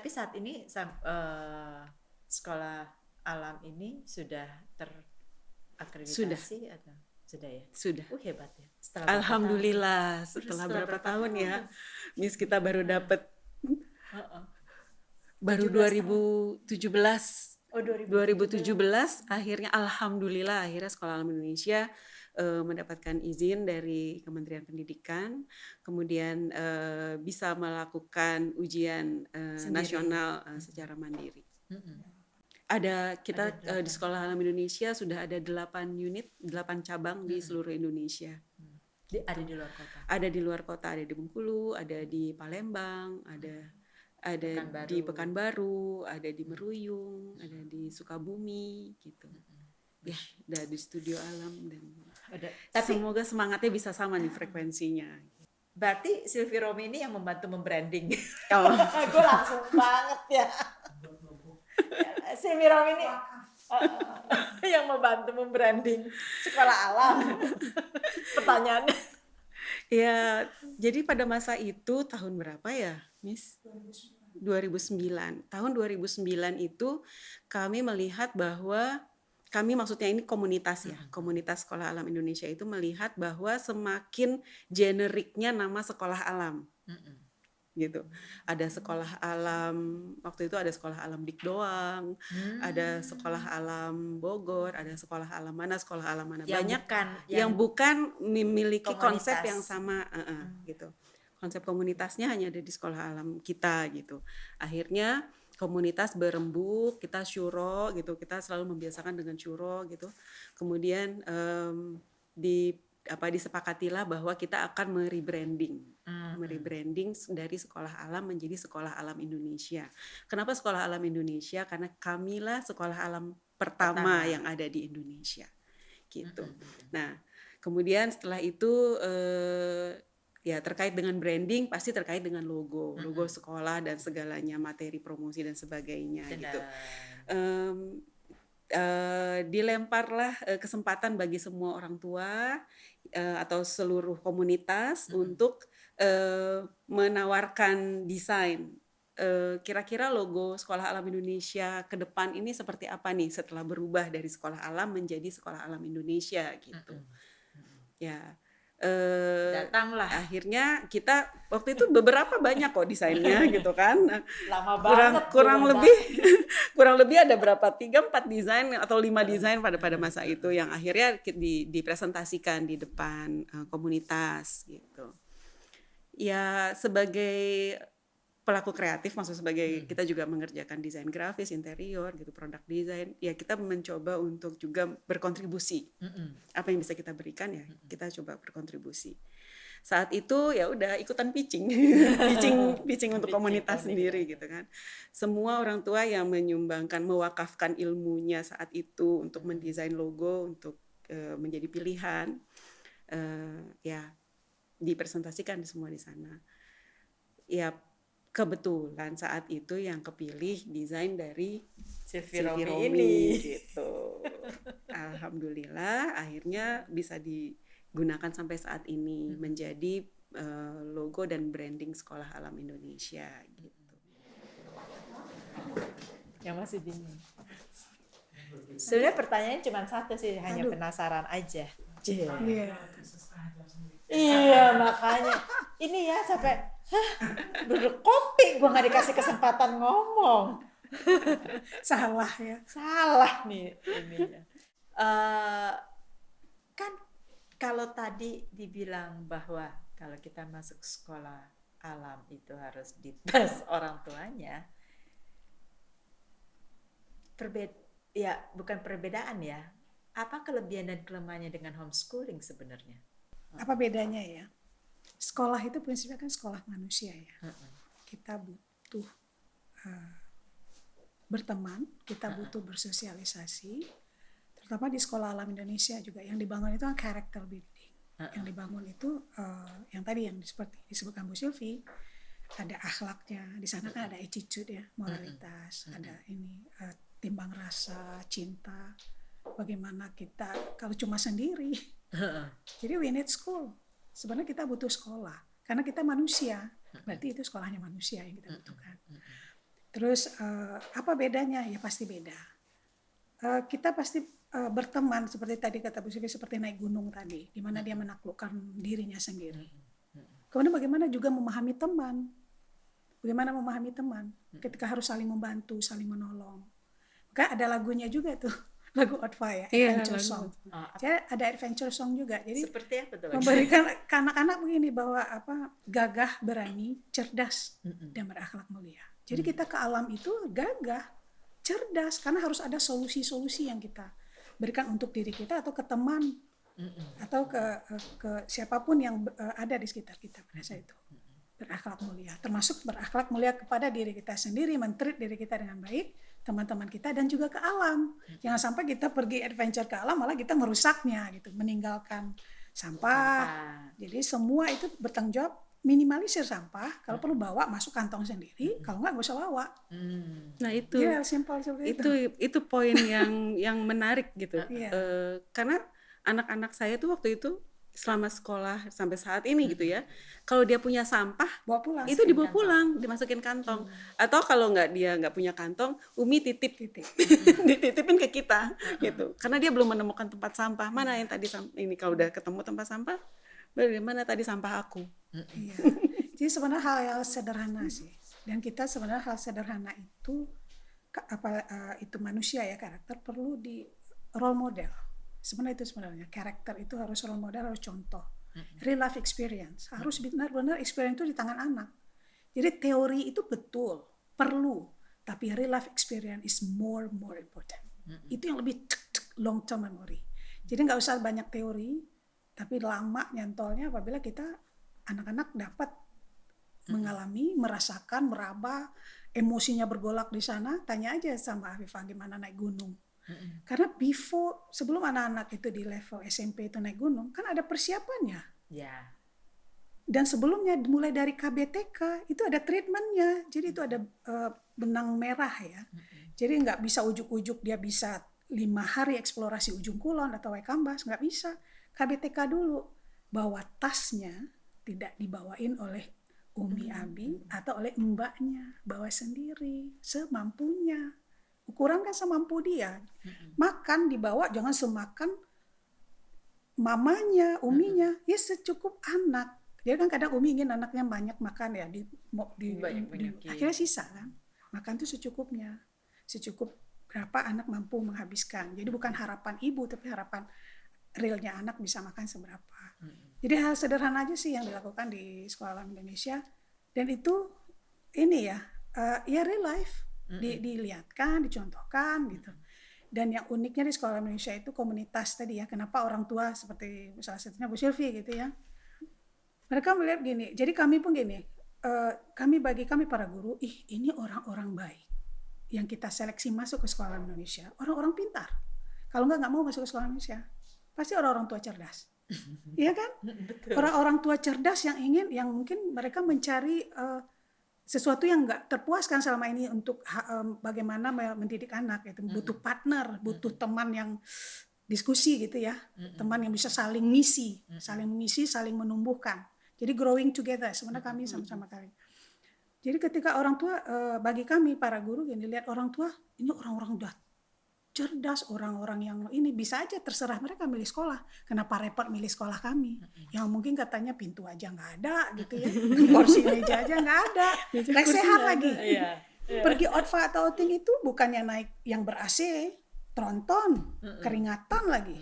sekolah alam ini sudah terakreditasi atau sudah ya? Sudah. Hebat ya. Alhamdulillah setelah berapa tahun ya, Miss, kita baru dapat baru 2017. 2017 akhirnya alhamdulillah akhirnya Sekolah Alam Indonesia mendapatkan izin dari Kementerian Pendidikan, kemudian bisa melakukan ujian nasional secara mandiri. Kita di Sekolah Alam Indonesia sudah ada 8 cabang di seluruh Indonesia. Ada di luar kota. Ada di luar kota, ada di Bengkulu, ada di Palembang, ada di Pekanbaru, ada di Meruyung, ada di Sukabumi gitu. Ya, ada di Studio Alam dan tapi semoga semangatnya bisa sama nih frekuensinya. Berarti Silvi Romi ini yang membantu membranding. Oh. Gue langsung banget ya. Silvi Romi ini yang membantu membranding Sekolah Alam. Pertanyaannya. Ya, jadi pada masa itu tahun berapa ya, Miss? 2009. Tahun 2009 itu kami melihat bahwa kami maksudnya ini komunitas ya, komunitas Sekolah Alam Indonesia itu melihat bahwa semakin generiknya nama sekolah alam gitu. Ada sekolah alam, waktu itu ada sekolah alam Dik Doang, ada sekolah alam Bogor, ada sekolah alam mana, banyak yang bukan memiliki konsep yang sama gitu. Konsep komunitasnya hanya ada di sekolah alam kita gitu. Akhirnya komunitas berembuk, kita syuro gitu, kita selalu membiasakan dengan syuro gitu. Kemudian disepakatilah bahwa kita akan merebranding dari Sekolah Alam menjadi Sekolah Alam Indonesia. Kenapa Sekolah Alam Indonesia? Karena kamilah sekolah alam pertama yang ada di Indonesia gitu. Nah, kemudian setelah itu ya terkait dengan branding pasti terkait dengan logo sekolah dan segalanya, materi promosi dan sebagainya gitu. Dilemparlah kesempatan bagi semua orang tua atau seluruh komunitas untuk menawarkan desain. Kira-kira logo Sekolah Alam Indonesia ke depan ini seperti apa nih setelah berubah dari Sekolah Alam menjadi Sekolah Alam Indonesia gitu. Ya. Datanglah. Akhirnya kita waktu itu beberapa banyak kok desainnya gitu kan. Lama banget. kurang lebih ada berapa 3-4 desain atau 5 desain pada masa itu yang akhirnya dipresentasikan di depan komunitas gitu. Ya sebagai pelaku kreatif, maksud sebagai kita juga mengerjakan desain grafis, interior gitu, produk desain, ya kita mencoba untuk juga berkontribusi. Apa yang bisa kita berikan ya kita coba berkontribusi. Saat itu ya udah ikutan pitching untuk komunitas sendiri gitu kan. Semua orang tua yang menyumbangkan, mewakafkan ilmunya saat itu untuk mendesain logo, untuk menjadi pilihan, ya dipresentasikan semua di sana. Ya kebetulan saat itu yang kepilih desain dari Silvi Romi gitu. Alhamdulillah akhirnya bisa digunakan sampai saat ini menjadi logo dan branding Sekolah Alam Indonesia gitu. Yang masih dingin. Sebenarnya pertanyaannya cuma satu sih, hanya penasaran aja. Iya makanya ini ya sampai duduk kopi gue nggak dikasih kesempatan ngomong. Salah nih ininya. Kan kalau tadi dibilang bahwa kalau kita masuk sekolah alam itu harus dites orang tuanya, bukan perbedaan ya. Apa kelebihan dan kelemahannya dengan homeschooling sebenarnya? Apa bedanya ya? Sekolah itu prinsipnya kan sekolah manusia ya. Kita butuh berteman, kita butuh bersosialisasi. Terutama di Sekolah Alam Indonesia juga yang dibangun itu kan character building. Yang dibangun itu yang tadi yang seperti disebutkan Bu Silvi, ada akhlaknya. Di sana kan ada attitude ya, moralitas, ada ini timbang rasa, cinta. Bagaimana kita kalau cuma sendiri. Jadi we need school. Sebenarnya kita butuh sekolah karena kita manusia. Berarti itu sekolahnya manusia yang kita butuhkan. Terus apa bedanya? Ya pasti beda. Kita pasti berteman seperti tadi kata Bu Silvi, seperti naik gunung tadi, di mana dia menaklukkan dirinya sendiri. Kemudian bagaimana juga memahami teman. Bagaimana memahami teman ketika harus saling membantu, saling menolong. Maka ada lagunya juga tuh. Lagu Otva ya, adventure song. Jadi ada adventure song juga. Jadi seperti apa tuh? Memberikan ke anak-anak begini bahwa gagah, berani, cerdas dan berakhlak mulia. Jadi kita ke alam itu gagah, cerdas karena harus ada solusi-solusi yang kita berikan untuk diri kita atau ke teman atau ke siapapun yang ada di sekitar kita pada saat itu. Berakhlak mulia, termasuk berakhlak mulia kepada diri kita sendiri, men-treat diri kita dengan baik, teman-teman kita dan juga ke alam. Jangan sampai kita pergi adventure ke alam malah kita merusaknya gitu, meninggalkan sampah. Jadi semua itu bertanggung jawab, minimalisir sampah, kalau perlu bawa masuk kantong sendiri, kalau enggak usah bawa. Nah itu ya, simple seperti itu poin yang menarik gitu. Karena anak-anak saya tuh waktu itu selama sekolah sampai saat ini gitu ya. Kalau dia punya sampah, Bawa pulang. itu dibawa kantong. pulang, dimasukin kantong. Atau kalau dia nggak punya kantong, Umi titip, Titik. dititipin ke kita gitu. Karena dia belum menemukan tempat sampah. Mana yang tadi ini kalau udah ketemu tempat sampah, mana tadi sampah aku. Iya. Jadi sebenarnya hal yang sederhana sih. Dan kita sebenarnya hal sederhana itu itu manusia ya, karakter perlu di role model. Sebenarnya itu sebenarnya karakter itu harus role model, harus contoh. Real life experience harus benar-benar experience itu di tangan anak. Jadi teori itu betul perlu, tapi real life experience is more important. Itu yang lebih long term memory. Jadi nggak usah banyak teori, tapi lama nyantolnya apabila kita anak-anak dapat mengalami, merasakan, meraba, emosinya bergolak di sana. Tanya aja sama Afifah gimana naik gunung. Karena sebelum anak-anak itu di level SMP itu naik gunung, kan ada persiapannya. Ya. Dan sebelumnya mulai dari KBTK itu ada treatmentnya. Jadi itu ada benang merah ya. Jadi nggak bisa ujuk-ujuk dia bisa 5 hari eksplorasi Ujung Kulon atau Waikambas, nggak bisa. KBTK dulu. Bawa tasnya tidak dibawain oleh Umi Abi atau oleh mbaknya. Bawa sendiri semampunya. Ukuran kan semampu dia. Makan dibawa, jangan semakan mamanya, uminya. Ya secukup anak. Jadi kan kadang Umi ingin anaknya banyak makan ya. Akhirnya sisa kan. Makan tuh secukupnya. Secukup berapa anak mampu menghabiskan. Jadi bukan harapan ibu, tapi harapan realnya anak bisa makan seberapa. Jadi hal sederhana aja sih yang dilakukan di Sekolah Alam Indonesia. Dan itu ini ya, ya real life. Dilihatkan, dicontohkan gitu. Dan yang uniknya di Sekolah Indonesia itu komunitas tadi ya. Kenapa orang tua seperti salah satunya Bu Sylvie gitu ya. Mereka melihat gini. Jadi kami pun gini. Bagi kami para guru, ini orang-orang baik yang kita seleksi masuk ke Sekolah Indonesia. Orang-orang pintar. Kalau nggak mau masuk ke Sekolah Indonesia. Pasti orang-orang tua cerdas. Iya kan? Orang-orang tua cerdas yang mungkin mereka mencari sesuatu yang nggak terpuaskan selama ini untuk bagaimana mendidik anak gitu. Butuh partner, butuh teman yang diskusi gitu ya, teman yang bisa saling mengisi, saling menumbuhkan. Jadi growing together sebenarnya kami sama-sama kali. Jadi ketika orang tua bagi kami para guru gini, lihat orang tua ini orang-orang udah cerdas, orang-orang yang ini bisa aja terserah mereka milih sekolah. Kenapa repot milih sekolah kami? Yang mungkin katanya pintu aja nggak ada gitu ya, kursi meja aja nggak ada, lesehan lagi. Pergi outfit atau outing itu bukannya naik yang ber-AC, tronton, keringatan lagi.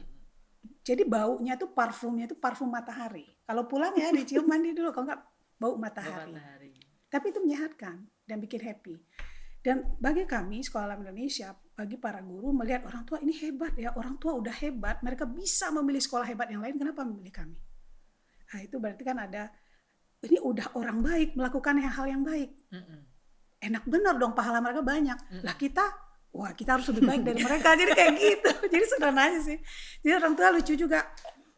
Jadi baunya tuh parfumnya tuh parfum matahari. Kalau pulang ya dicium mandi dulu, kalau nggak bau matahari. Tapi itu menyehatkan dan bikin happy. Dan bagi kami Sekolah Alam Indonesia, bagi para guru melihat orang tua ini hebat ya, orang tua udah hebat, mereka bisa memilih sekolah hebat yang lain, kenapa memilih kami? Nah itu berarti kan ini udah orang baik melakukan hal yang baik. Enak bener dong, pahala mereka banyak. Lah kita harus lebih baik dari mereka, jadi kayak gitu. Jadi sederhana aja sih. Jadi orang tua lucu juga.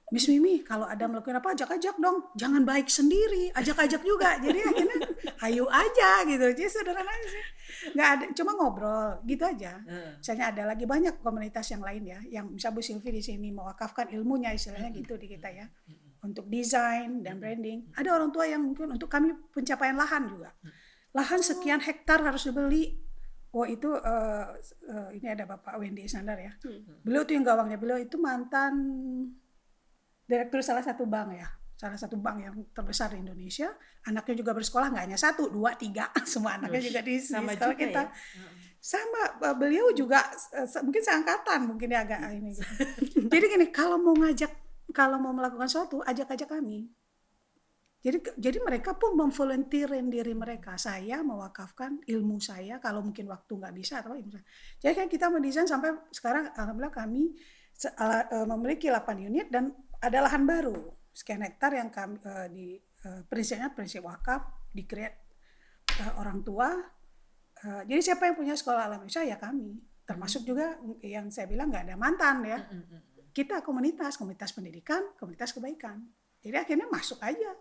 Miss Mimi, kalau ada melakukan apa, ajak-ajak dong. Jangan baik sendiri, ajak-ajak juga. Jadi akhirnya, ayo aja gitu. Jadi sederhana aja sih. Nggak ada, cuma ngobrol gitu aja. Misalnya ada lagi banyak komunitas yang lain ya, yang bisa Bu Sylvie di sini mewakafkan ilmunya istilahnya gitu di kita ya. Untuk desain dan branding. Ada orang tua yang mungkin untuk kami pencapaian lahan juga. Lahan sekian hektar harus dibeli. Oh itu ini ada Bapak Wendy Iskandar ya. Beliau tuh yang gawangnya. Beliau itu mantan direktur salah satu bank yang terbesar di Indonesia. Anaknya juga bersekolah, nggak hanya 1, 2, 3, semua anaknya juga di sekolah kita. Ya? Sama beliau juga mungkin seangkatan, mungkin dia agak ini. Gitu. Jadi gini, kalau mau melakukan sesuatu, ajak kami. Jadi mereka pun memvolunteerin diri mereka. Saya mewakafkan ilmu saya, kalau mungkin waktu nggak bisa atau ilmu saya. Jadi kan kita mendesain sampai sekarang, alhamdulillah kami memiliki 8 unit dan ada lahan baru sekian hektar yang kami prinsip wakaf di-create orang tua. Jadi siapa yang punya Sekolah Alam Indonesia ya kami. Termasuk juga yang saya bilang nggak ada mantan ya. Kita komunitas pendidikan, komunitas kebaikan. Jadi akhirnya masuk aja.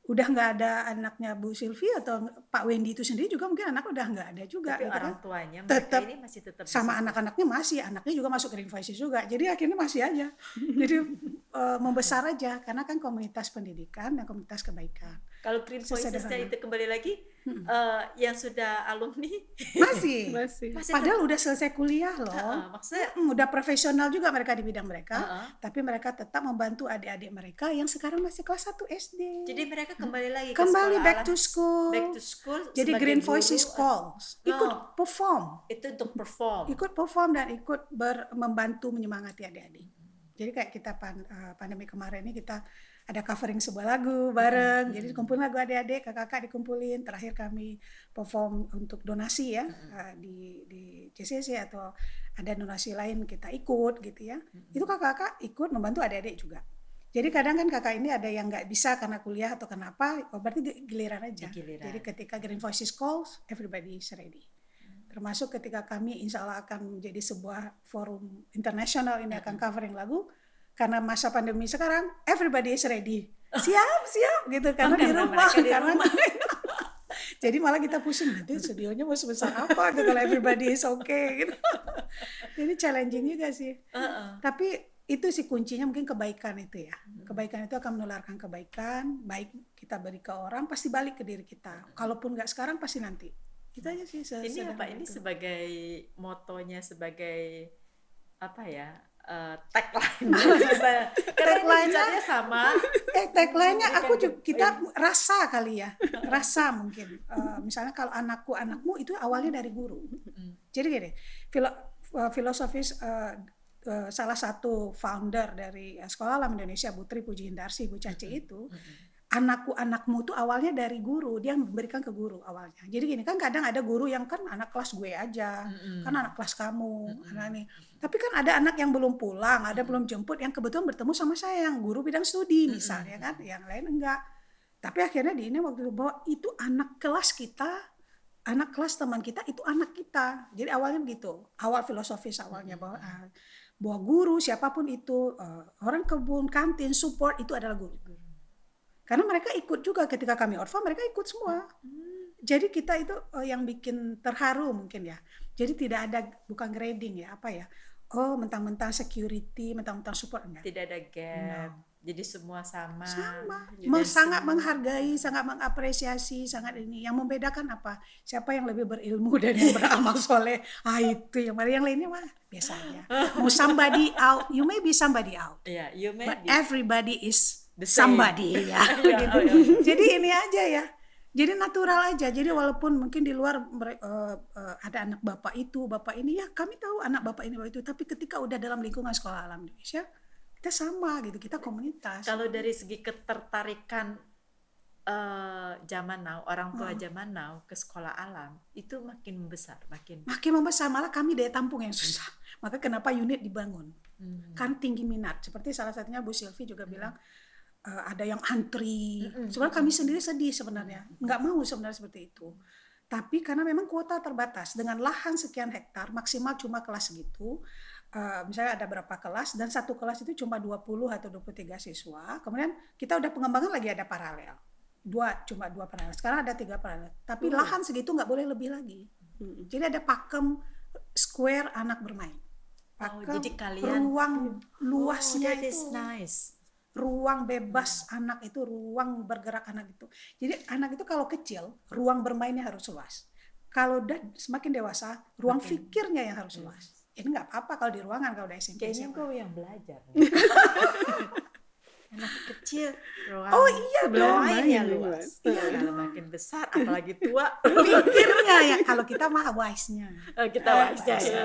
Udah nggak ada anaknya Bu Sylvie atau Pak Wendy itu sendiri juga mungkin anak udah nggak ada juga. Tapi gitu orang kan. tuanya Tetap ini masih tetap sama anak-anaknya anaknya juga masuk ke Green Voices juga. Jadi akhirnya masih aja. Jadi membesar aja karena kan komunitas pendidikan dan komunitas kebaikan. Kalau Green Voices-nya Sesederhana. itu kembali lagi, yang sudah alumni, Masih. Masih. Padahal udah selesai kuliah loh. maksudnya, Udah profesional juga mereka di bidang mereka, Heeh. tapi mereka tetap membantu adik-adik mereka yang sekarang masih kelas 1 SD. jadi mereka kembali lagi ke Kembali sekolah back alam, to school. back to school. Jadi sebagai Green guru, Voices calls, ikut perform, itu untuk perform. dan ikut membantu menyemangati adik-adik. Jadi kayak kita pandemi kemarin ini kita ada covering sebuah lagu bareng, jadi dikumpulin lagu adik-adik, kakak-kakak dikumpulin, terakhir kami perform untuk donasi ya, di JCC atau ada donasi lain kita ikut gitu ya, itu kakak-kakak ikut membantu adik-adik juga. Jadi kadang kan kakak ini ada yang nggak bisa karena kuliah atau kenapa, berarti giliran aja. Giliran. Jadi ketika Green Voices calls, everybody is ready. Termasuk ketika kami insya Allah akan menjadi sebuah forum internasional ini akan covering lagu, karena masa pandemi sekarang everybody is ready, siap gitu karena di rumah, jadi malah kita pusing nanti studionya mau sebesar apa gitu kalau everybody is okay gitu. Jadi challenging juga sih. Tapi itu sih kuncinya mungkin kebaikan itu ya. Kebaikan itu akan menularkan kebaikan, baik kita beri ke orang pasti balik ke diri kita. Kalaupun nggak sekarang pasti nanti. Itu aja sih. Ini apa? Ini sebagai motonya, sebagai apa ya? Tagline. Karena Tagline-nya sama. Tagline-nya aku juga kita rasa kali ya. Rasa mungkin. Misalnya kalau anakmu itu awalnya dari guru. Jadi gini, filosofis salah satu founder dari Sekolah Alam Indonesia, Bu Tri Puji Indarsi, Bu Caci itu, anakmu tuh awalnya dari guru, dia memberikan ke guru awalnya. Jadi gini kan kadang ada guru yang kan anak kelas gue aja, kan anak kelas kamu, anak nih. Tapi kan ada anak yang belum pulang, ada belum jemput, yang kebetulan bertemu sama saya yang guru bidang studi misalnya kan, yang lain enggak. Tapi akhirnya di ini waktu itu bahwa itu anak kelas kita, anak kelas teman kita itu anak kita. Jadi awalnya begitu, awal filosofis awalnya bahwa guru siapapun itu, orang kebun, kantin, support itu adalah guru. Karena mereka ikut juga ketika kami orfa, mereka ikut semua. Jadi kita itu yang bikin terharu mungkin ya. Jadi tidak ada, bukan grading ya, apa ya. Oh mentang-mentang security, mentang-mentang support, enggak. Tidak ada gap. Jadi semua sama. Sangat menghargai, sangat mengapresiasi, sangat ini. Yang membedakan apa? Siapa yang lebih berilmu dan yang beramal soleh. Itu yang lainnya mah biasa aja. Mau somebody out, you may be somebody out. Yeah, you may But be. everybody is The same. somebody ya. Gitu. Jadi ini aja ya. Jadi natural aja. Jadi walaupun mungkin di luar ada anak bapak itu, bapak ini, ya kami tahu anak bapak ini, bapak itu. Tapi ketika udah dalam lingkungan Sekolah Alam Indonesia, kita sama gitu. Kita komunitas. Kalau dari segi ketertarikan zaman now, orang tua zaman now ke sekolah alam, itu makin besar, makin membesar. Malah kami daya tampung yang susah. Maka kenapa unit dibangun? Kan tinggi minat. Seperti salah satunya Bu Sylvie juga bilang, ada yang antri. Sebenarnya kami sendiri sedih sebenarnya, nggak mau sebenarnya seperti itu. Tapi karena memang kuota terbatas dengan lahan sekian hektar, maksimal cuma kelas segitu. Misalnya ada berapa kelas dan satu kelas itu cuma 20 atau 23 siswa. Kemudian kita udah pengembangan lagi ada paralel. Cuma dua paralel. Sekarang ada 3 paralel. Tapi lahan segitu nggak boleh lebih lagi. Jadi ada pakem square anak bermain. Pakem jadi kalian ruang luasnya that is itu. nice. Ruang bebas anak itu, ruang bergerak anak itu. Jadi anak itu kalau kecil, ruang bermainnya harus luas. Kalau udah semakin dewasa, ruang pikirnya yang harus luas. Ini nggak apa-apa kalau di ruangan, kalau udah SMP. Kayaknya gue yang belajar. Anak kecil, ruang bermainnya luas. Kalau makin besar, apalagi tua, pikirnya ya. Kalau kita mah wise-nya. kita wise-nya ya.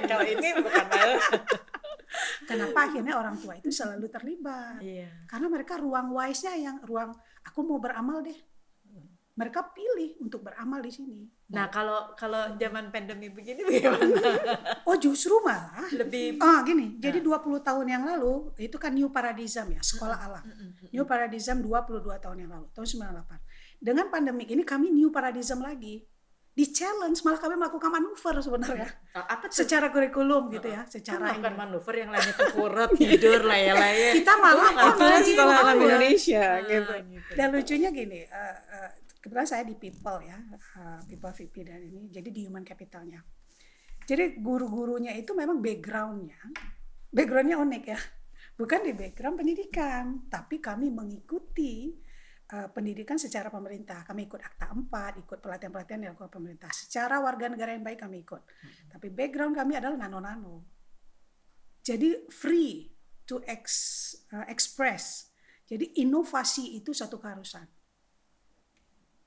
Kalau ini bukan Kenapa akhirnya orang tua itu selalu terlibat? Karena mereka ruang wise-nya yang ruang aku mau beramal deh. Mereka pilih untuk beramal di sini. Nah, kalau zaman pandemi begini bagaimana? Oh, justru malah lebih gini. Jadi 20 tahun yang lalu itu kan new paradigm ya, sekolah alam. New paradigm 22 tahun yang lalu, tahun 98. Dengan pandemi ini kami new paradigm lagi. Di challenge, malah kami melakukan manuver sebenarnya. Apa secara kurikulum gitu ya, secara bukan manuver yang lainnya tengkurap, tidur, laya-laya. Kita malah Sekolah Alam Indonesia gitu. Dan lucunya gini, kebetulan saya di People ya, People VP dan ini, jadi di Human Capitalnya. Jadi guru-gurunya itu memang backgroundnya unik ya. bukan di background pendidikan, tapi kami mengikuti pendidikan secara pemerintah. Kami ikut Akta 4, ikut pelatihan-pelatihan yang dilakukan pemerintah. Secara warga negara yang baik kami ikut. Tapi background kami adalah nano-nano. Jadi free to express. Jadi inovasi itu satu keharusan.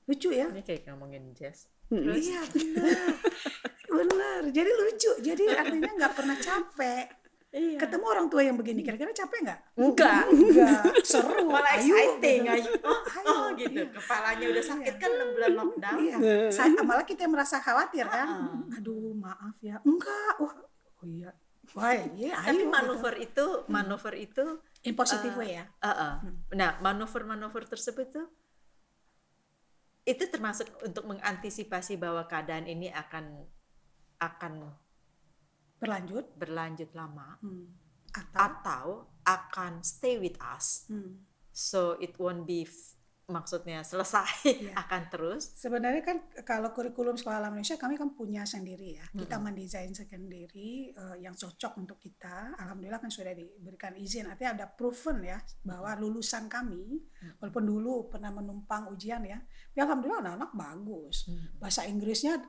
Lucu ya? Ini kayak ngomongin jazz. Iya benar. Benar. Jadi lucu. Jadi artinya nggak pernah capek. Iya. Ketemu orang tua yang begini, kira-kira capek nggak? Enggak. Seru. Malah Ayo, exciting. gitu. Ayo. Gitu. Iya. Kepalanya udah sakit kan 6 bulan lockdown. Iya. Malah kita yang merasa khawatir kan. Aduh maaf ya. Enggak. Oh iya. Wah iya. Tapi Ayo, manuver itu in positive way ya. Nah, manuver tersebut tuh itu termasuk untuk mengantisipasi bahwa keadaan ini akan berlanjut lama atau akan stay with us. So it won't be maksudnya selesai, akan terus. Sebenarnya kan kalau kurikulum Sekolah Alam Indonesia kami kan punya sendiri ya. Kita mendesain sendiri yang cocok untuk kita. Alhamdulillah kan sudah diberikan izin. Artinya ada proven ya bahwa lulusan kami, walaupun dulu pernah menumpang ujian ya, alhamdulillah anak-anak bagus. Bahasa Inggrisnya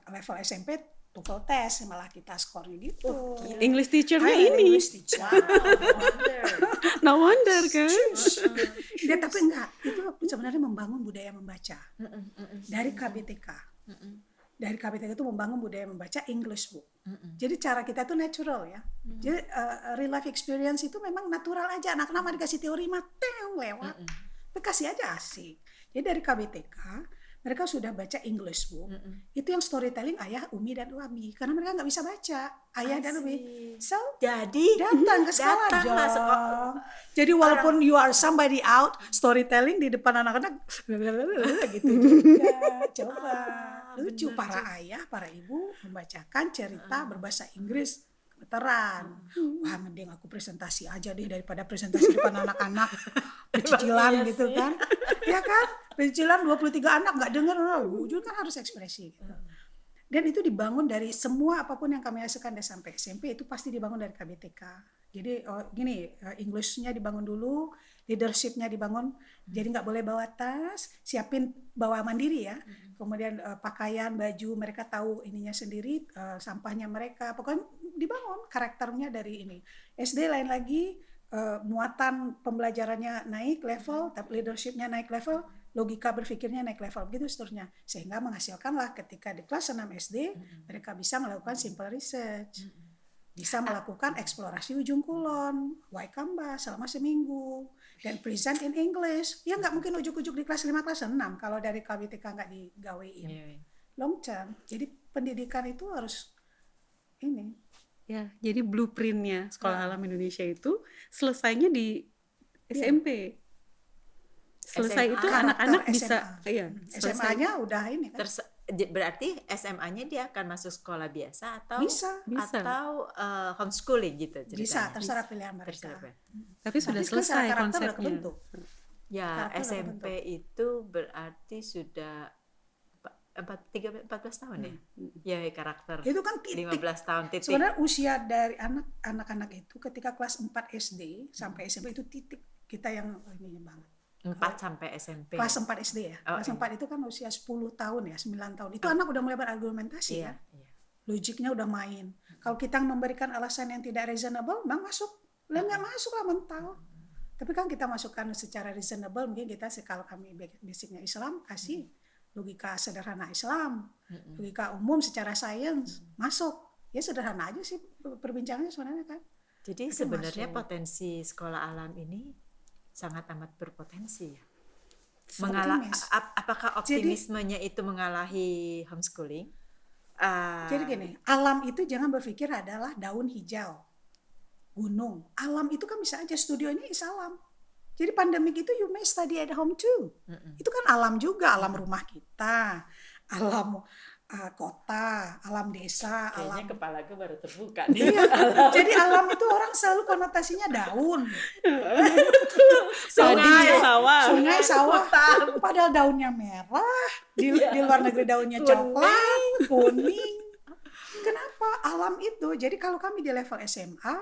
level SMP TOEFL test malah kita skornya gitu. English teacher-nya ini. English teacher. No wonder kan. Ya, tapi enggak, itu sebenarnya membangun budaya membaca. Dari KBTK. Dari KBTK itu membangun budaya membaca English book. Jadi cara kita itu natural ya. Jadi real life experience itu memang natural aja. Anak-anak dikasih teori mah lewat. Tapi kasih aja asik. Jadi dari KBTK mereka sudah baca English book. Itu yang storytelling ayah, umi, dan uami. Karena mereka nggak bisa baca ayah dan umi. So, jadi datang ke sekolah aja. Jadi walaupun you are somebody out, storytelling di depan anak-anak gitu juga. Coba. Lucu para ayah, para ibu membacakan cerita berbahasa Inggris veteran. Wah, mending aku presentasi aja deh daripada presentasi depan anak-anak pecicilan gitu kan. Ya kan? Pecicilan 23 anak nggak dengar, ujung kan harus ekspresi gitu. Dan itu dibangun dari semua apapun yang kami hasilkan dari sampai SMP itu pasti dibangun dari KBTK. Jadi English-nya dibangun dulu, leadership-nya dibangun. Jadi nggak boleh bawa tas, siapin bawa mandiri ya. Kemudian pakaian, baju mereka tahu ininya sendiri, sampahnya mereka. Pokoknya dibangun karakternya dari ini. SD lain lagi, muatan pembelajarannya naik level, tapi leadership-nya naik level, logika berpikirnya naik level, begitu seterusnya. Sehingga menghasilkanlah ketika di kelas 6 SD, mereka bisa melakukan simple research. Bisa melakukan eksplorasi ujung kulon, Waikamba selama seminggu, dan present in English. Ya nggak mungkin ujuk-ujuk di kelas 5, kelas 6 kalau dari KBTK nggak digawein. Long term. Jadi pendidikan itu harus ini. Ya, jadi blueprint-nya Sekolah Alam Indonesia itu selesainya di SMP. Selesai itu anak-anak bisa, SMA-nya udah ini kan. Berarti SMA-nya dia akan masuk sekolah biasa atau bisa. atau homeschooling gitu ceritanya. Bisa, terserah pilihan mereka. Tapi sudah selesai konsepnya. Ya, SMP itu berarti sudah 14 tahun ya? Ya, karakter. Itu kan titik. 15 tahun titik. Sebenarnya usia dari anak-anak itu ketika kelas 4 SD sampai SMP itu titik kita yang ini banget. 4 sampai SMP. Kelas 4 SD ya. Kelas 4 itu kan usia 10 tahun ya, 9 tahun. Itu anak udah mulai berargumentasi ya. Logiknya udah main. Kalau kita memberikan alasan yang tidak reasonable, bang masuk. Lah nggak masuk lah mental. Tapi kan kita masukkan secara reasonable, mungkin kita kalau kami basicnya Islam, kasih logika sederhana Islam, logika umum secara sains, masuk. Ya sederhana aja sih perbincangannya sebenarnya kan. Jadi sebenarnya potensi sekolah alam ini sangat amat berpotensi ya. Apakah optimismenya itu mengalahi homeschooling? Jadi gini, alam itu jangan berpikir adalah daun hijau, gunung. Alam itu kan bisa aja studionya is alam. Jadi pandemik itu you may study at home too. Itu kan alam juga, alam rumah kita, alam kota, alam desa, kayaknya alam. Kepala gue baru terbuka. Iya. Jadi alam itu orang selalu konotasinya daun. Sungai, sawah. Padahal daunnya merah, di luar negeri daunnya coklat, kuning. Kenapa? Alam itu. Jadi kalau kami di level SMA,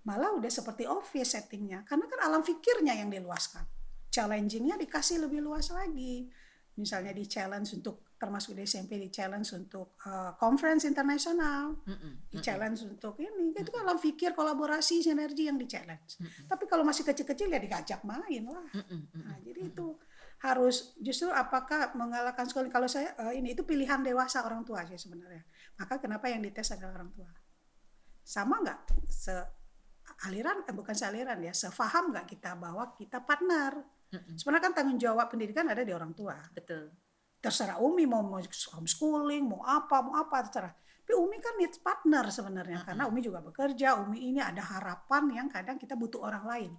malah udah seperti obvious settingnya, karena kan alam pikirnya yang diluaskan, challengingnya dikasih lebih luas lagi. Misalnya di challenge untuk, termasuk di SMP, di challenge untuk conference internasional, di challenge untuk ini, itu kan alam pikir, kolaborasi, sinergi yang di challenge. Tapi kalau masih kecil-kecil ya diajak main lah. Nah, jadi itu harus justru apakah mengalahkan sekolah. Kalau saya ini itu pilihan dewasa orang tua sih sebenarnya. Maka kenapa yang dites adalah orang tua. Sama nggak aliran, bukan sealiran ya, sefaham nggak kita bahwa kita partner. Sebenarnya kan tanggung jawab pendidikan ada di orang tua. Betul. Terserah Umi mau homeschooling, mau apa terserah. Tapi Umi kan needs partner sebenarnya, karena Umi juga bekerja, Umi ini ada harapan yang kadang kita butuh orang lain.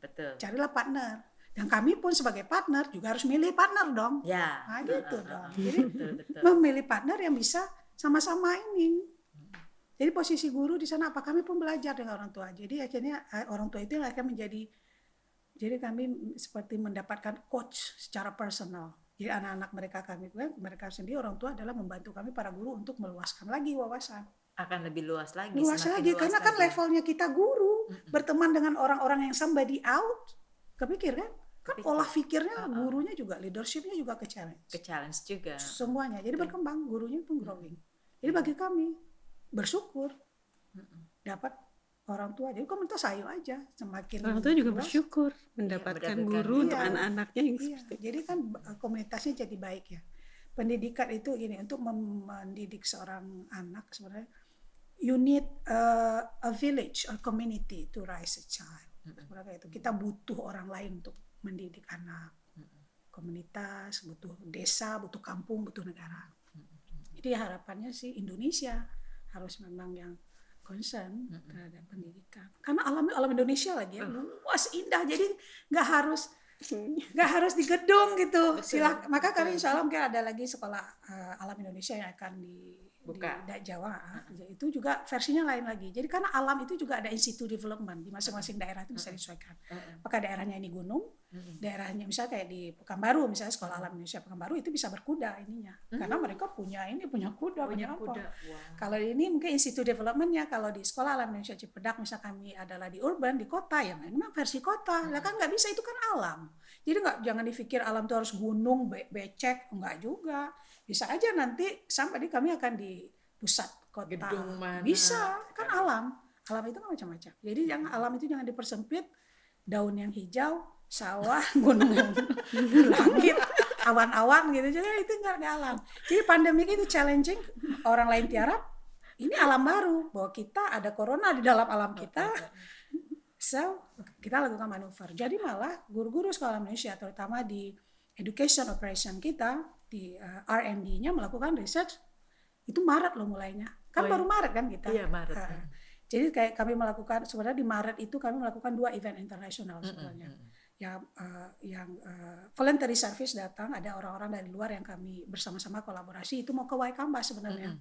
Betul. Carilah partner. Dan kami pun sebagai partner juga harus milih partner dong. Ya. Nah gitu dong. Jadi Betul. memilih partner yang bisa sama-sama ini. Jadi posisi guru di sana apa, kami pun belajar dengan orang tua. Jadi akhirnya orang tua itu yang akan menjadi, jadi kami seperti mendapatkan coach secara personal. Jadi anak-anak mereka sendiri, orang tua adalah membantu kami para guru untuk meluaskan lagi wawasan. Akan lebih luas lagi. Luas lagi, karena kan levelnya kita guru, berteman dengan orang-orang yang somebody out, kepikir kan? Kan olah pikirnya gurunya juga, leadershipnya juga ke challenge juga. Semuanya, jadi berkembang, gurunya pun growing. Jadi bagi kami, bersyukur dapat orang tua. Jadi komunitas ayo aja, semakin orang tua juga luas, bersyukur mendapatkan guru untuk anak-anaknya yang seperti jadi kan komunitasnya jadi baik ya. Pendidikan itu gini, untuk mendidik seorang anak sebenarnya you need a village, a community to raise a child. Sebenarnya itu kita butuh orang lain untuk mendidik anak. Komunitas, butuh desa, butuh kampung, butuh negara. Jadi harapannya sih Indonesia harus memang yang concern terhadap pendidikan. Karena alam Indonesia lagi ya, luas, indah. Jadi nggak harus di gedung gitu. Maka kami insya Allah mungkin ada lagi sekolah alam Indonesia yang akan buka di Jawa. Itu juga versinya lain lagi. Jadi karena alam itu juga ada institute development di masing-masing daerah itu bisa disesuaikan. Apakah daerahnya ini gunung, daerahnya misalnya kayak di Pekanbaru, misalnya sekolah alam Indonesia Pekanbaru itu bisa berkuda ininya. Karena mereka punya kuda, punya apa. Wow. Kalau ini mungkin institute developmentnya, kalau di sekolah alam Indonesia Cipedak misalnya kami adalah di urban, di kota, ya memang versi kota. Lah kan nggak bisa, itu kan alam. Jadi jangan dipikir alam itu harus gunung, becek, enggak juga. Bisa aja nanti sampai kami akan di pusat kota. Gedung mana? Bisa, kan alam. Alam itu kan macam-macam. Jadi alam itu jangan dipersempit, daun yang hijau, sawah, gunung yang langit, awan-awan gitu. Jadi itu enggak ada alam. Jadi pandemi itu challenging, orang lain tiarap, ini alam baru. Bahwa kita ada corona di dalam alam kita. So, kita lakukan manuver. Jadi malah guru-guru sekolah Indonesia, terutama di education operation kita, di R&D-nya melakukan research, itu Maret loh mulainya. Kan baru Maret kan kita. Iya, Maret. Jadi kayak kami melakukan, sebenarnya di Maret itu kami melakukan 2 event internasional sebenarnya. Yang voluntary service datang, ada orang-orang dari luar yang kami bersama-sama kolaborasi, itu mau ke Waikamba sebenarnya.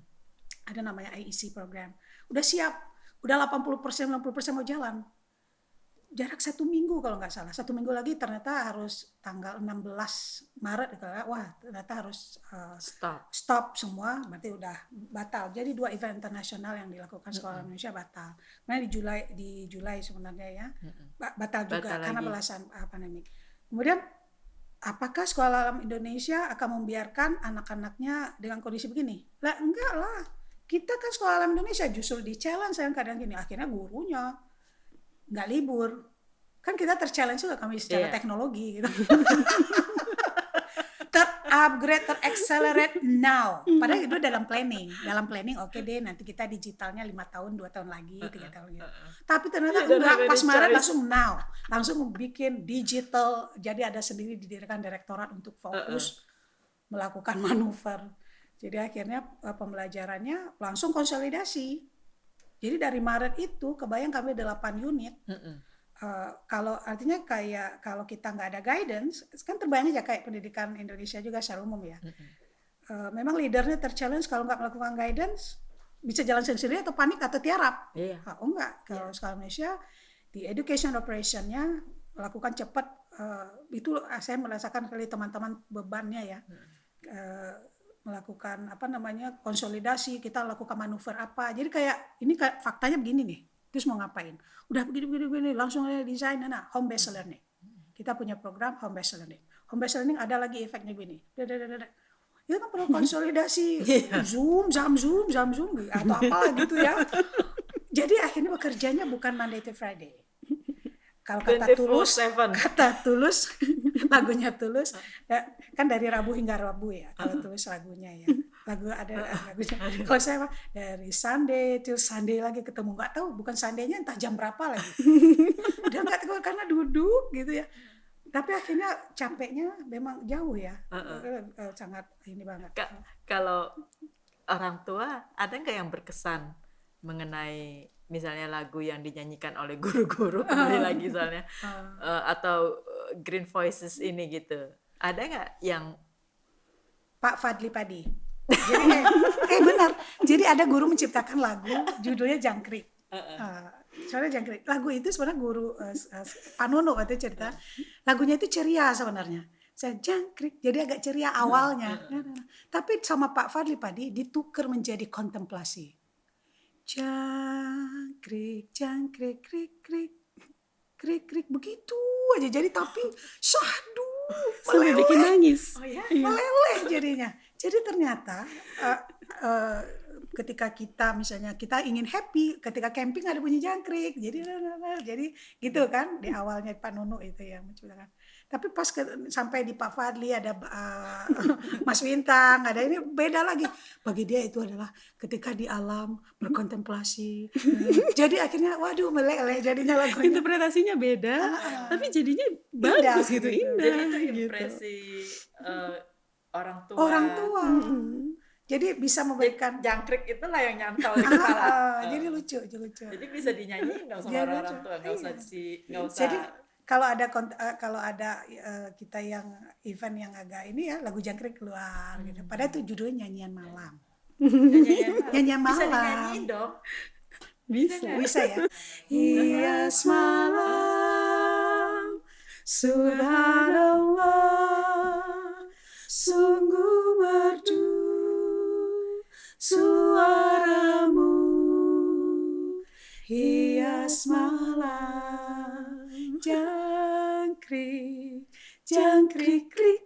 Ada namanya IEC program. Udah siap, udah 80%, 90% mau jalan. Jarak 1 minggu kalau nggak salah. 1 minggu lagi ternyata harus tanggal 16 Maret. Wah ternyata harus stop semua, berarti udah batal. Jadi 2 event internasional yang dilakukan sekolah Indonesia batal. Nah di Julai sebenarnya ya batal juga karena alasan pandemi. Kemudian apakah sekolah alam Indonesia akan membiarkan anak-anaknya dengan kondisi begini? Lah enggak lah. Kita kan sekolah alam Indonesia justru di challenge yang kadang gini, akhirnya gurunya nggak libur, kan kita ter-challenge juga kami secara teknologi gitu. Ter-upgrade, ter-accelerate now. Padahal itu dalam planning oke deh nanti kita digitalnya 5 tahun, 2 tahun lagi, 3 tahun gitu. Tapi ternyata enggak, pas Maret langsung bikin digital, jadi ada sendiri didirikan direktorat untuk fokus melakukan manuver. Jadi akhirnya pembelajarannya langsung konsolidasi. Jadi dari Maret itu kebayang kami 8 unit. Kalau artinya kayak kalau kita nggak ada guidance, kan terbayang aja kayak pendidikan Indonesia juga secara umum ya. Memang leadernya ter-challenge kalau nggak melakukan guidance, bisa jalan sendiri atau panik atau tiarap. Oh enggak, kalau sekolah Indonesia di education operation-nya melakukan cepat, itu saya merasakan kali teman-teman bebannya ya. Melakukan konsolidasi, kita lakukan manuver apa. Jadi kayak ini kayak faktanya begini nih. Terus mau ngapain? Udah begini, langsung aja desain, home based learning. Kita punya program home based learning. Home based learning ada lagi efeknya gini. Itu kan perlu konsolidasi, zoom, atau apalah gitu ya. Jadi akhirnya bekerjanya bukan Monday to Friday. Kalau kata Tulus, lagunya Tulus, ya, kan dari Rabu hingga Rabu ya. Kalau Tulus lagunya ya, lagu ada lagunya. Kalau saya dari Sunday till Sunday lagi ketemu, nggak tahu, bukan Sunday-nya entah jam berapa lagi. Dia nggak tahu karena duduk gitu ya. Tapi akhirnya capeknya memang jauh ya, sangat ini banget. Kalau orang tua ada nggak yang berkesan mengenai misalnya lagu yang dinyanyikan oleh guru-guru kembali lagi soalnya atau Green Voices ini gitu, ada nggak yang Pak Fadli Padi? Jadi benar, jadi ada guru menciptakan lagu judulnya Jangkrik. Soalnya Jangkrik, lagu itu sebenarnya guru Pak Nono waktu itu cerita, lagunya itu ceria sebenarnya. Saya Jangkrik, jadi agak ceria awalnya. Tapi sama Pak Fadli Padi ditukar menjadi kontemplasi. Jangkrik, jangkrik, krik, krik, krik, krik, begitu aja. Jadi tapi syahdu, sampai bikin nangis. meleleh jadinya. Jadi ternyata ketika kita misalnya kita ingin happy, ketika camping ada bunyi jangkrik, jadi gitu kan di awalnya Pak Nunu itu yang menciptakan. Tapi pas sampai di Pak Fadli ada Mas Wintang, ada ini beda lagi. Bagi dia itu adalah ketika di alam berkontemplasi. Jadi akhirnya waduh meleleh jadinya lagunya. Interpretasinya beda, tapi jadinya bagus gitu, indah. Jadi itu impresi orang tua. Orang tua. Jadi bisa memberikan jangkrik itulah yang nyantol di kepala. Jadi lucu. Jadi bisa dinyanyiin dong sama orang tua, nggak usah. Jadi kalau ada kita yang event yang agak ini ya lagu jangkrik keluar gitu. Padahal itu judulnya nyanyian malam. Nyanyian malam. Bisa dinyanyiin dong. Bisa ya. Hias malam, subhanallah, sungguh merdu suaramu, hias malam, jangkrik, jangkrik, krik,